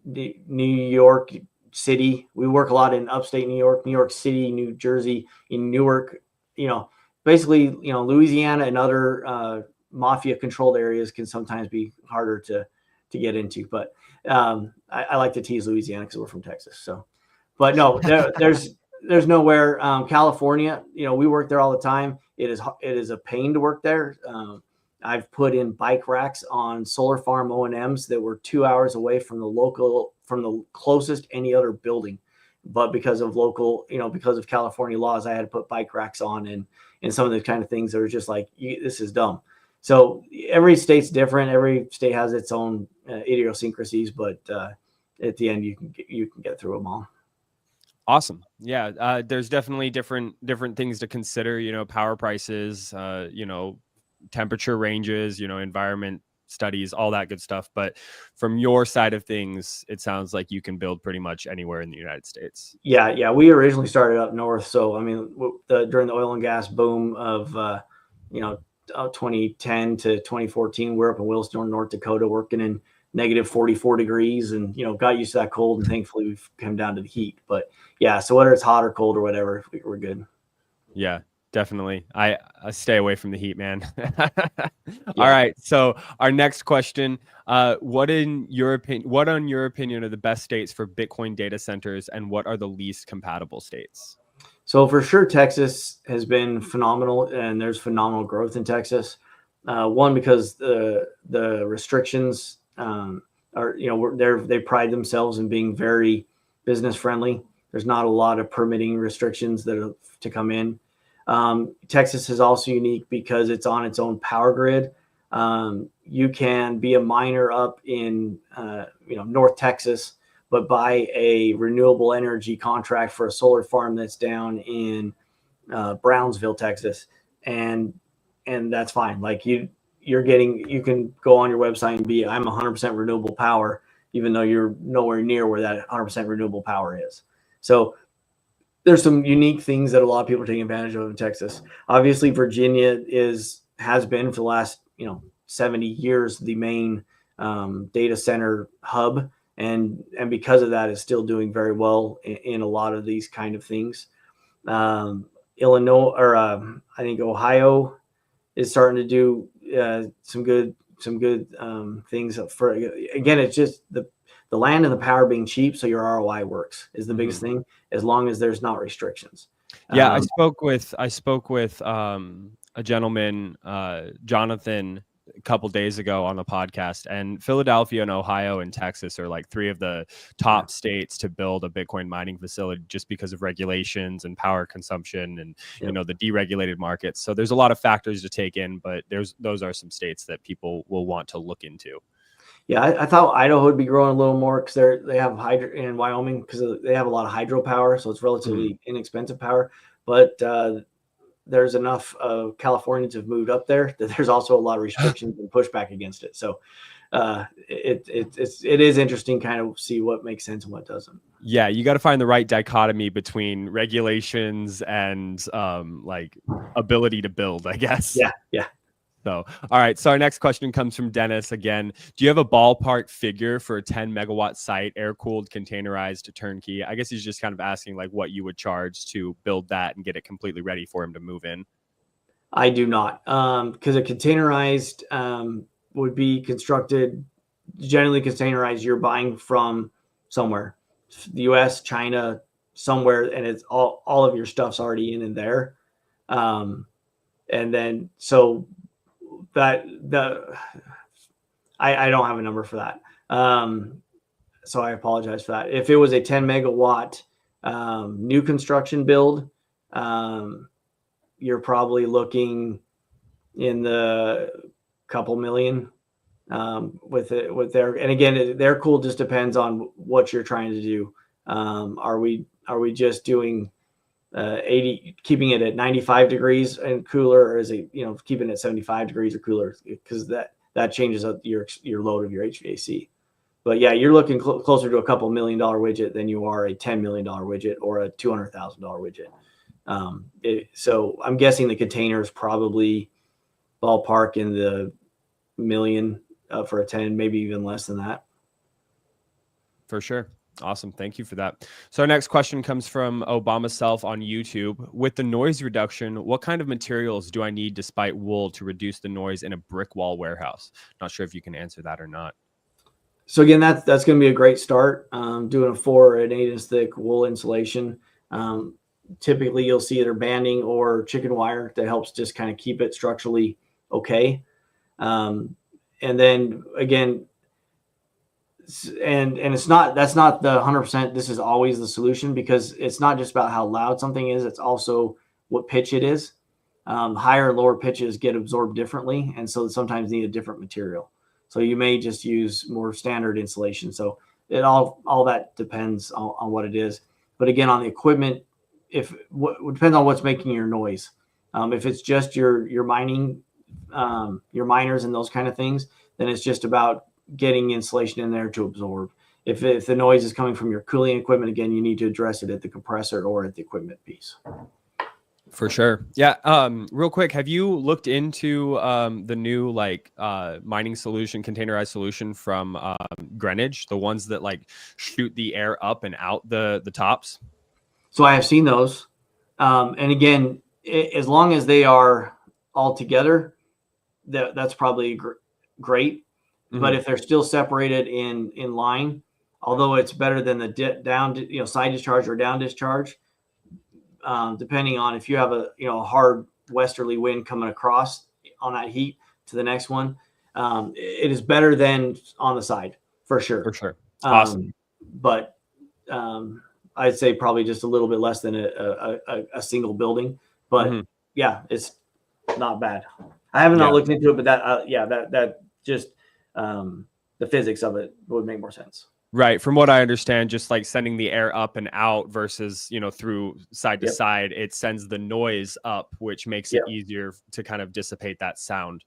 C: New York City, we work a lot in upstate New York City, New Jersey, in Newark. Basically, Louisiana and other mafia controlled areas can sometimes be harder to get into. But I like to tease Louisiana because we're from Texas. So, but no, there's nowhere. California, we work there all the time. It is a pain to work there. I've put in bike racks on solar farm O&Ms that were 2 hours away from the closest any other building. But because of because of California laws, I had to put bike racks on and some of the kind of things that are just like, this is dumb. So every state's different. Every state has its own idiosyncrasies, but at the end, you can get through them all.
B: Awesome. Yeah. There's definitely different things to consider, power prices, temperature ranges, environment studies, all that good stuff. But from your side of things, it sounds like you can build pretty much anywhere in the United States.
C: Yeah. We originally started up north. So, during the oil and gas boom of, 2010 to 2014, we're up in Williston, North Dakota, working in negative 44 degrees and, got used to that cold. And thankfully we've come down to the heat. But yeah, so whether it's hot or cold or whatever, we're good.
B: Yeah. Definitely. I stay away from the heat, man. Yeah. All right. So our next question, what on your opinion are the best states for Bitcoin data centers, and what are the least compatible states?
C: So for sure, Texas has been phenomenal, and there's phenomenal growth in Texas. One, because the restrictions they pride themselves in being very business friendly. There's not a lot of permitting restrictions that are to come in. Texas is also unique because it's on its own power grid. You can be a miner up in North Texas, but buy a renewable energy contract for a solar farm that's down in Brownsville, Texas, and that's fine. Like you can go on your website and be, I'm 100% renewable power, even though you're nowhere near where that 100% renewable power is. So there's some unique things that a lot of people are taking advantage of in Texas. Obviously, Virginia has been for the last 70 years the main data center hub, and because of that is still doing very well in a lot of these kind of things. Illinois, or I think Ohio is starting to do some good things. For again, it's just the land and the power being cheap, so your ROI works is the biggest thing, as long as there's not restrictions.
B: Yeah, I spoke with a gentleman, Jonathan, a couple days ago on the podcast, and Philadelphia and Ohio and Texas are like three of the top states to build a Bitcoin mining facility just because of regulations and power consumption and the deregulated markets. So there's a lot of factors to take in, but those are some states that people will want to look into.
C: Yeah, I thought Idaho would be growing a little more because they have hydro, in Wyoming because they have a lot of hydropower, so it's relatively inexpensive power. But there's enough Californians have moved up there that there's also a lot of restrictions and pushback against it. So it is interesting kind of see what makes sense and what doesn't.
B: Yeah, you got to find the right dichotomy between regulations and like ability to build, I guess.
C: Yeah.
B: So, all right. So our next question comes from Dennis again. Do you have a ballpark figure for a 10 megawatt site, air-cooled, containerized, turnkey? I guess he's just kind of asking like what you would charge to build that and get it completely ready for him to move in.
C: I do not, because a containerized would be constructed, generally containerized, you're buying from somewhere, the US, China, somewhere, and it's all of your stuff's already in and there. And then, so I don't have a number for that. So I apologize for that. If it was a 10 megawatt new construction build, you're probably looking in the couple million with their, and again, their cool just depends on what you're trying to do. Are we just doing 80, keeping it at 95 degrees and cooler, or is it, keeping it 75 degrees or cooler? Because that changes up your load of your HVAC. But yeah, you're looking closer to a couple $1 million widget than you are a $10 million widget or a $200,000 widget. So I'm guessing the container is probably ballpark in the million for a 10, maybe even less than that.
B: For sure. Awesome. Thank you for that. So our next question comes from Obama Self on YouTube. With the noise reduction, what kind of materials do I need despite wool to reduce the noise in a brick wall warehouse? Not sure if you can answer that or not.
C: So again, that's going to be a great start. Doing a 4 or an 8 inch thick wool insulation. Typically you'll see either banding or chicken wire that helps just kind of keep it structurally okay. And then again, and that's not the 100%. This is always the solution, because it's not just about how loud something is. It's also what pitch it is. Higher and lower pitches get absorbed differently, and so sometimes need a different material. So you may just use more standard insulation. So it all that depends on what it is. But again, on the equipment, it depends on what's making your noise. If it's just your mining, your miners and those kind of things, then it's just about getting insulation in there to absorb. If the noise is coming from your cooling equipment, again, you need to address it at the compressor or at the equipment piece. For
B: sure. Yeah. Real quick, have you looked into the new mining solution, containerized solution from Greenwich, the ones that like shoot the air up and out the tops?
C: So I have seen those. And again, as long as they are all together, that's probably great. Mm-hmm. But if they're still separated in line, although it's better than the side discharge or down discharge, depending on if you have a hard westerly wind coming across on that heat to the next one, it is better than on the side for sure.
B: For sure. Awesome.
C: But I'd say probably just a little bit less than a single building. But yeah, it's not bad. I haven't not looked into it, but that just the physics of it would make more sense.
B: Right. From what I understand, just like sending the air up and out versus, through side to side, it sends the noise up, which makes it easier to kind of dissipate that sound.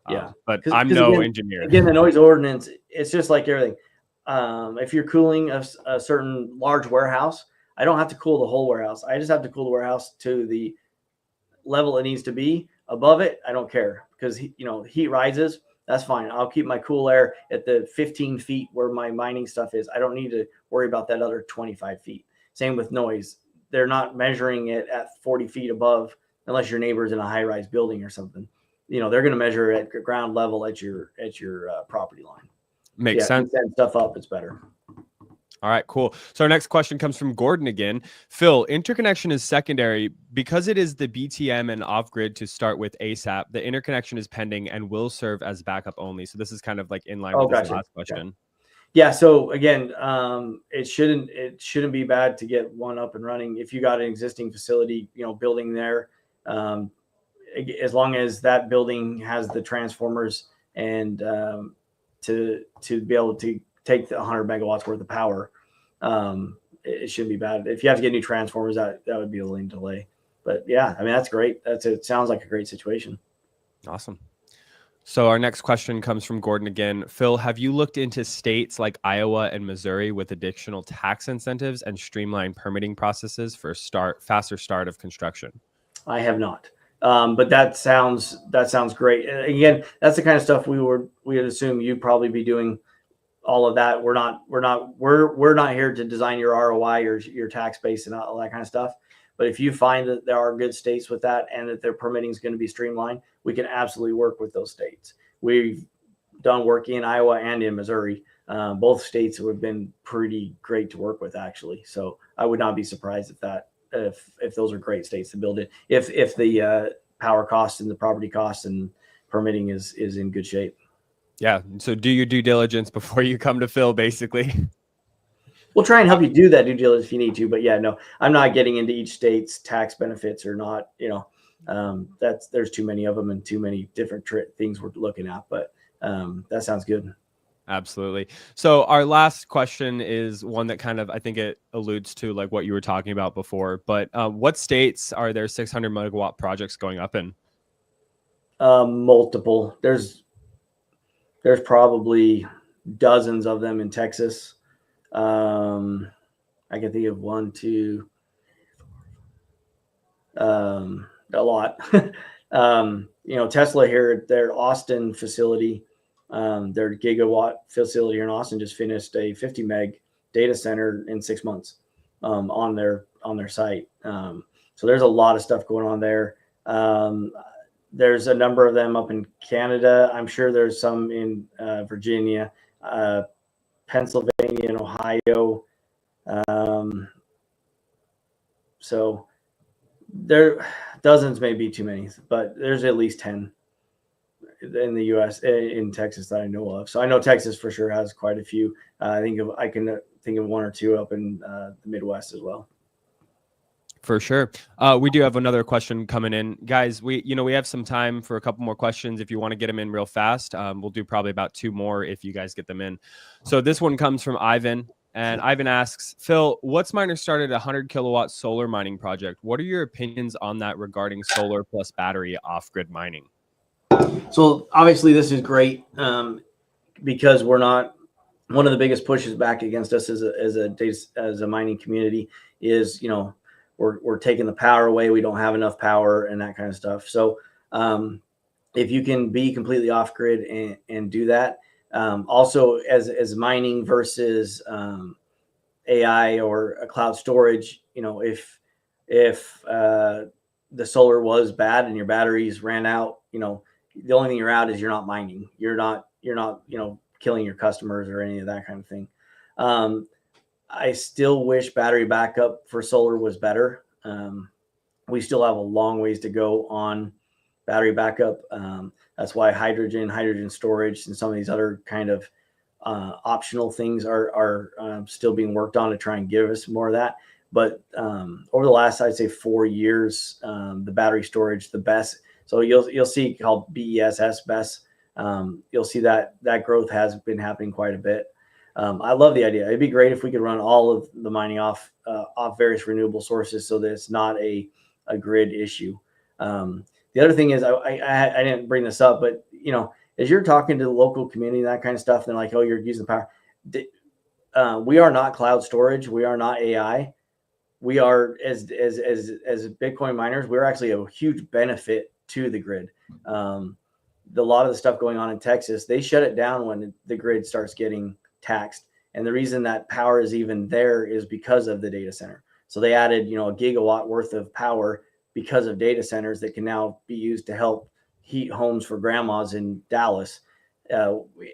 B: But I'm no engineer.
C: Again, the noise ordinance, it's just like everything. If you're cooling a certain large warehouse, I don't have to cool the whole warehouse. I just have to cool the warehouse to the level it needs to be. Above it, I don't care, because heat rises. That's fine. I'll keep my cool air at the 15 feet where my mining stuff is. I don't need to worry about that other 25 feet. Same with noise. They're not measuring it at 40 feet above, unless your neighbor's in a high-rise building or something. They're going to measure at ground level at your property line.
B: Makes sense.
C: Send stuff up, it's better.
B: All right, cool. So our next question comes from Gordon again. Phil, interconnection is secondary because it is the BTM and off-grid to start with ASAP. The interconnection is pending and will serve as backup only. So this is kind of like in line with this last question.
C: Yeah. So again, it shouldn't be bad to get one up and running if you got an existing facility, building there. As long as that building has the transformers and to be able to take the 100 megawatts worth of power, it shouldn't be bad. If you have to get new transformers, that would be a little delay. But yeah, I mean, that's great. It sounds like a great situation.
B: Awesome. So our next question comes from Gordon again. Phil, have you looked into states like Iowa and Missouri with additional tax incentives and streamlined permitting processes for faster start of construction? I
C: have not. But that sounds great. Again, that's the kind of stuff we would assume you'd probably be doing. All of that. We're not here to design your ROI or your tax base and all that kind of stuff. But if you find that there are good states with that and that their permitting is going to be streamlined, we can absolutely work with those states. We've done work in Iowa and in Missouri. Both states have been pretty great to work with, actually. So I would not be surprised if those are great states to build it. If the power costs and the property costs and permitting is in good shape.
B: Yeah. So do your due diligence before you come to Phil, basically.
C: We'll try and help you do that due diligence if you need to. But yeah, no, I'm not getting into each state's tax benefits or not. There's too many of them and too many different things we're looking at. But that sounds good.
B: Absolutely. So our last question is one that kind of, I think it alludes to like what you were talking about before. But what states are there 600 megawatt projects going up in?
C: Multiple. There's probably dozens of them in Texas. I can think of one, two, a lot. Tesla here, their Austin facility, their gigawatt facility here in Austin just finished a 50 meg data center in 6 months on their site. So there's a lot of stuff going on there. There's a number of them up in Canada. I'm sure there's some in Virginia, Pennsylvania, and Ohio. So there, dozens may be too many, but there's at least 10 in the U.S. in Texas that I know of. So I know Texas for sure has quite a few. I can think of one or two up in the Midwest as well.
B: For sure. We do have another question coming in, guys. We have some time for a couple more questions. If you want to get them in real fast, we'll do probably about 2 more if you guys get them in. So this one comes from Ivan, and Ivan asks, Phil, what's Miner started a 100 kilowatt solar mining project? What are your opinions on that regarding solar plus battery off-grid mining?
C: So obviously this is great because we're not, one of the biggest pushes back against us as a mining community is, we're taking the power away. We don't have enough power and that kind of stuff. So if you can be completely off grid and do that, also as mining versus AI or a cloud storage, if the solar was bad and your batteries ran out, the only thing you're out is you're not mining. You're not killing your customers or any of that kind of thing. I still wish battery backup for solar was better. We still have a long ways to go on battery backup. That's why hydrogen storage, and some of these other kind of optional things are still being worked on to try and give us more of that. But over the last, I'd say 4 years, the battery storage, the BESS. So you'll see called BESS, BESS. You'll see that growth has been happening quite a bit. I love the idea. It'd be great if we could run all of the mining off various renewable sources, so that it's not a grid issue. The other thing is, I didn't bring this up, but as you're talking to the local community and that kind of stuff, they're like, oh, you're using power. We are not cloud storage. We are not AI. We are as Bitcoin miners, we're actually a huge benefit to the grid. A lot of the stuff going on in Texas, they shut it down when the grid starts getting taxed. And the reason that power is even there is because of the data center. So they added, a gigawatt worth of power because of data centers that can now be used to help heat homes for grandmas in Dallas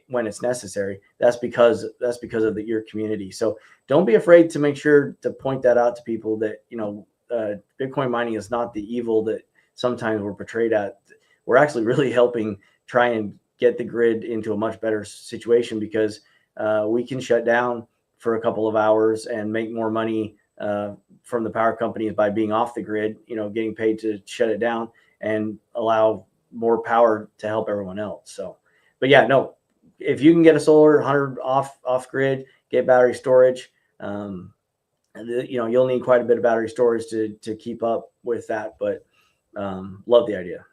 C: when it's necessary. That's because of your community. So don't be afraid to make sure to point that out to people that, Bitcoin mining is not the evil that sometimes we're portrayed at. We're actually really helping try and get the grid into a much better situation, because we can shut down for a couple of hours and make more money from the power companies by being off the grid, getting paid to shut it down and allow more power to help everyone else. So, but yeah, no, if you can get a solar 100 off grid, get battery storage, you'll need quite a bit of battery storage to keep up with that. But love the idea.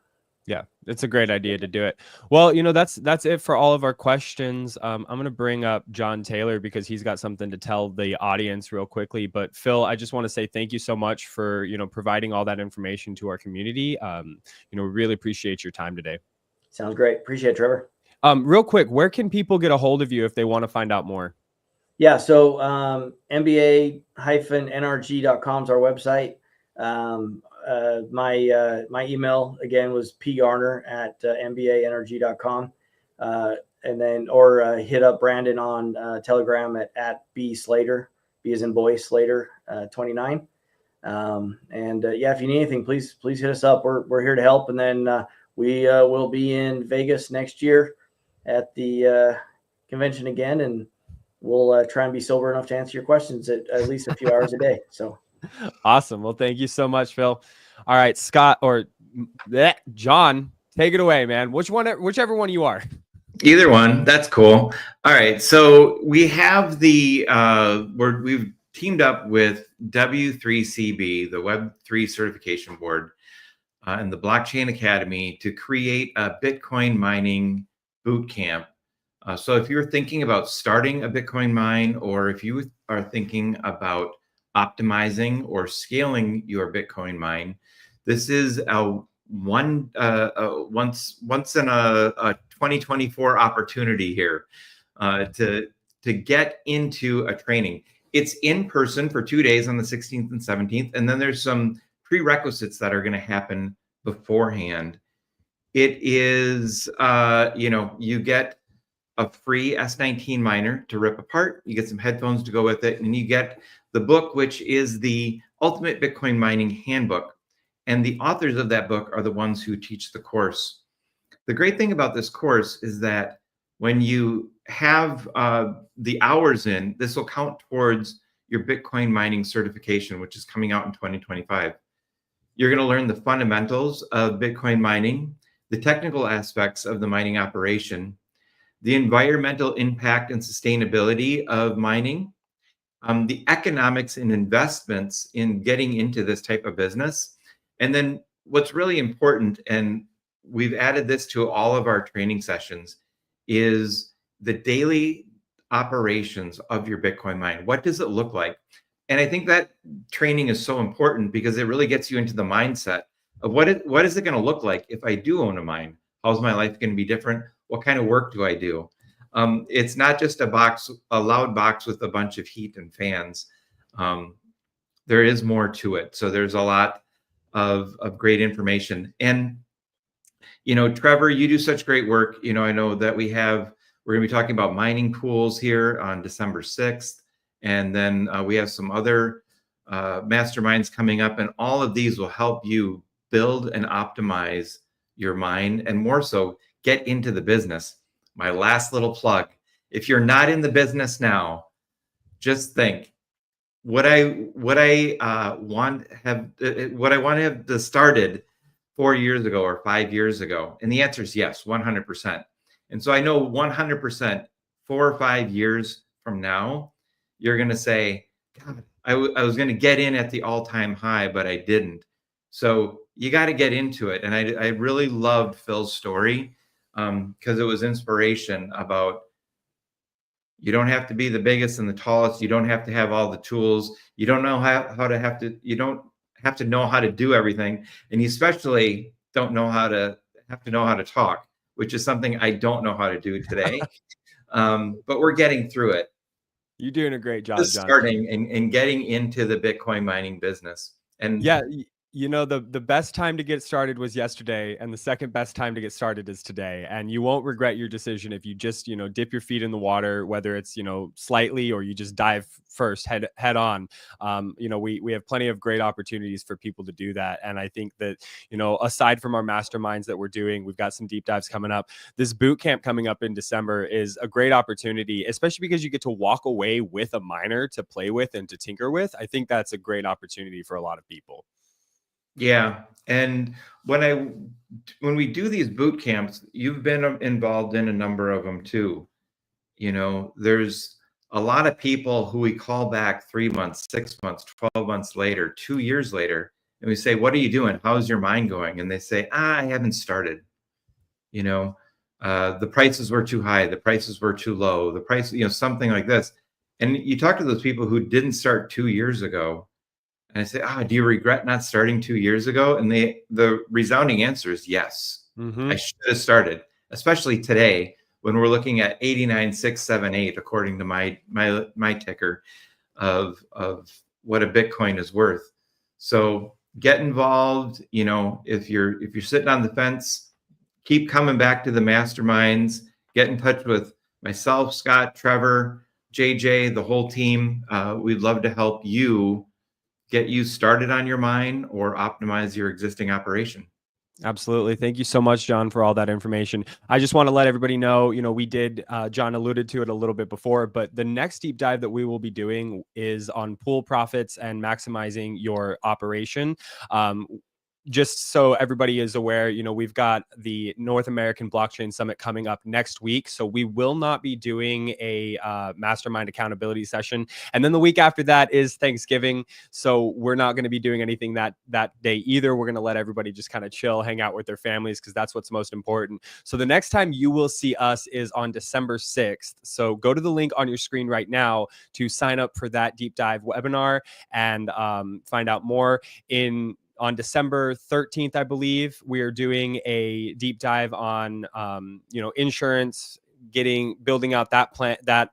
B: Yeah, it's a great idea to do it. Well, that's it for all of our questions. I'm going to bring up John Taylor because he's got something to tell the audience real quickly. But Phil, I just want to say thank you so much for, providing all that information to our community. We really appreciate your time today.
C: Sounds great. Appreciate it, Trevor.
B: Real quick, where can people get a hold of you if they want to find out more?
C: Yeah, so mba-nrg.com is our website. My email again was pgarner@mbaenergy.com. And then, or hit up Brandon on Telegram at B_Slater, B as in boy, Slater 29. Yeah, if you need anything, please hit us up. We're here to help. And then we will be in Vegas next year at the convention again, and we'll try and be sober enough to answer your questions at least a few hours a day. So.
B: Awesome. Well, thank you so much, Phil. All right, Scott or John, take it away, man. Whichever one you are.
D: Either one. That's cool. All right. So we have we've teamed up with W3CB, the Web3 Certification Board, and the Blockchain Academy to create a Bitcoin mining boot camp. So if you're thinking about starting a Bitcoin mine, or if you are thinking about optimizing or scaling your Bitcoin mine, this is a once in a 2024 opportunity here to get into a training. It's in person for 2 days on the 16th and 17th, and then there's some prerequisites that are going to happen beforehand. It is you get a free S19 miner to rip apart. You get some headphones to go with it, and you get the book, which is the Ultimate Bitcoin Mining Handbook. And the authors of that book are the ones who teach the course. The great thing about this course is that when you have the hours in, this will count towards your Bitcoin mining certification, which is coming out in 2025. You're going to learn the fundamentals of Bitcoin mining, the technical aspects of the mining operation, the environmental impact and sustainability of mining, the economics and investments in getting into this type of business. And then what's really important, and we've added this to all of our training sessions, is the daily operations of your Bitcoin mine. What does it look like? And I think that training is so important because it really gets you into the mindset of what is it going to look like if I do own a mine? How's my life going to be different? What kind of work do I do? It's not just a loud box with a bunch of heat and fans. There is more to it. So there's a lot of great information. And, Trevor, you do such great work. I know that we're going to be talking about mining pools here on December 6th. And then we have some other masterminds coming up, and all of these will help you build and optimize your mine, and more so get into the business. My last little plug, if you're not in the business now, just think, what I want to have started 4 years ago or 5 years ago? And the answer is yes, 100%. And so I know 100%, 4 or 5 years from now, you're going to say, God, I was going to get in at the all-time high, but I didn't. So you got to get into it. And I really loved Phil's story because it was inspiration about, you don't have to be the biggest and the tallest. You don't have to have all the tools. You don't know you don't have to know how to do everything. And you especially don't know how to know how to talk, which is something I don't know how to do today. But we're getting through it.
B: You're doing a great job,
D: Just
B: John.
D: starting and getting into the Bitcoin mining business. And
B: yeah, you know, the best time to get started was yesterday, and the second best time to get started is today. And you won't regret your decision if you just, you know, dip your feet in the water, whether it's, you know, slightly or you just dive first head on. You know, we have plenty of great opportunities for people to do that. And I think that, you know, aside from our masterminds that we're doing, we've got some deep dives coming up. This boot camp coming up in December is a great opportunity, especially because you get to walk away with a miner to play with and to tinker with. I think that's a great opportunity for a lot of people.
D: yeah, and when we do these boot camps, you've been involved in a number of them too. You know, there's a lot of people who we call back 3 months, 6 months, 12 months later, 2 years later, and we say, "What are you doing? How's your mind going?" And they say, "I haven't started." You know, the prices were too high, the prices were too low, the price, you know, something like this. And you talk to those people who didn't start 2 years ago, and I say, do you regret not starting 2 years ago? And the resounding answer is yes. I should have started, especially today when we're looking at 89,678, according to my ticker of what a Bitcoin is worth. So get involved. You know, if you're sitting on the fence, keep coming back to the masterminds. Get in touch with myself, Scott, Trevor, JJ, the whole team. We'd love to help you get you started on your mine or optimize your existing operation.
B: Absolutely. Thank you so much, John, for all that information. I just want to let everybody know, you know, we did, John alluded to it a little bit before, but the next deep dive that we will be doing is on pool profits and maximizing your operation. Just so everybody is aware, you know, we've got the North American Blockchain Summit coming up next week. So we will not be doing a mastermind accountability session. And then the week after that is Thanksgiving. So we're not going to be doing anything that day either. We're going to let everybody just kind of chill, hang out with their families, because that's what's most important. So the next time you will see us is on December 6th. So go to the link on your screen right now to sign up for that deep dive webinar and find out more. On December 13th, I believe, we are doing a deep dive on, you know, insurance, building out that plan, that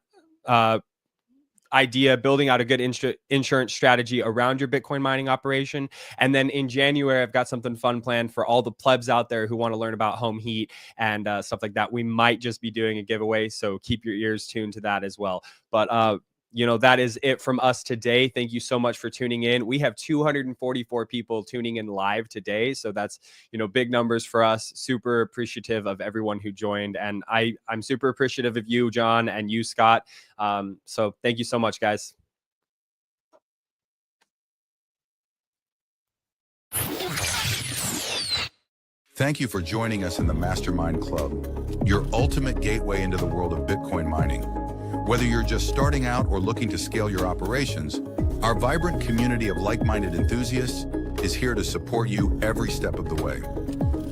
B: idea, building out a good insurance strategy around your Bitcoin mining operation. And then in January, I've got something fun planned for all the plebs out there who want to learn about home heat and stuff like that. We might just be doing a giveaway, so keep your ears tuned to that as well. But you know, that is it from us today. Thank you so much for tuning in. We have 244 people tuning in live today. So that's, you know, big numbers for us. Super appreciative of everyone who joined. And I'm super appreciative of you, John, and you, Scott. So thank you so much, guys.
A: Thank you for joining us in the Mastermind Club, your ultimate gateway into the world of Bitcoin mining. Whether you're just starting out or looking to scale your operations, our vibrant community of like-minded enthusiasts is here to support you every step of the way.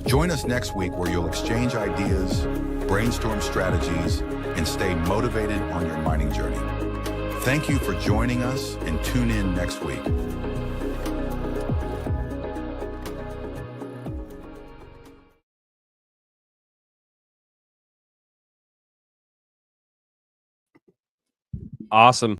A: Join us next week where you'll exchange ideas, brainstorm strategies, and stay motivated on your mining journey. Thank you for joining us, and tune in next week.
B: Awesome.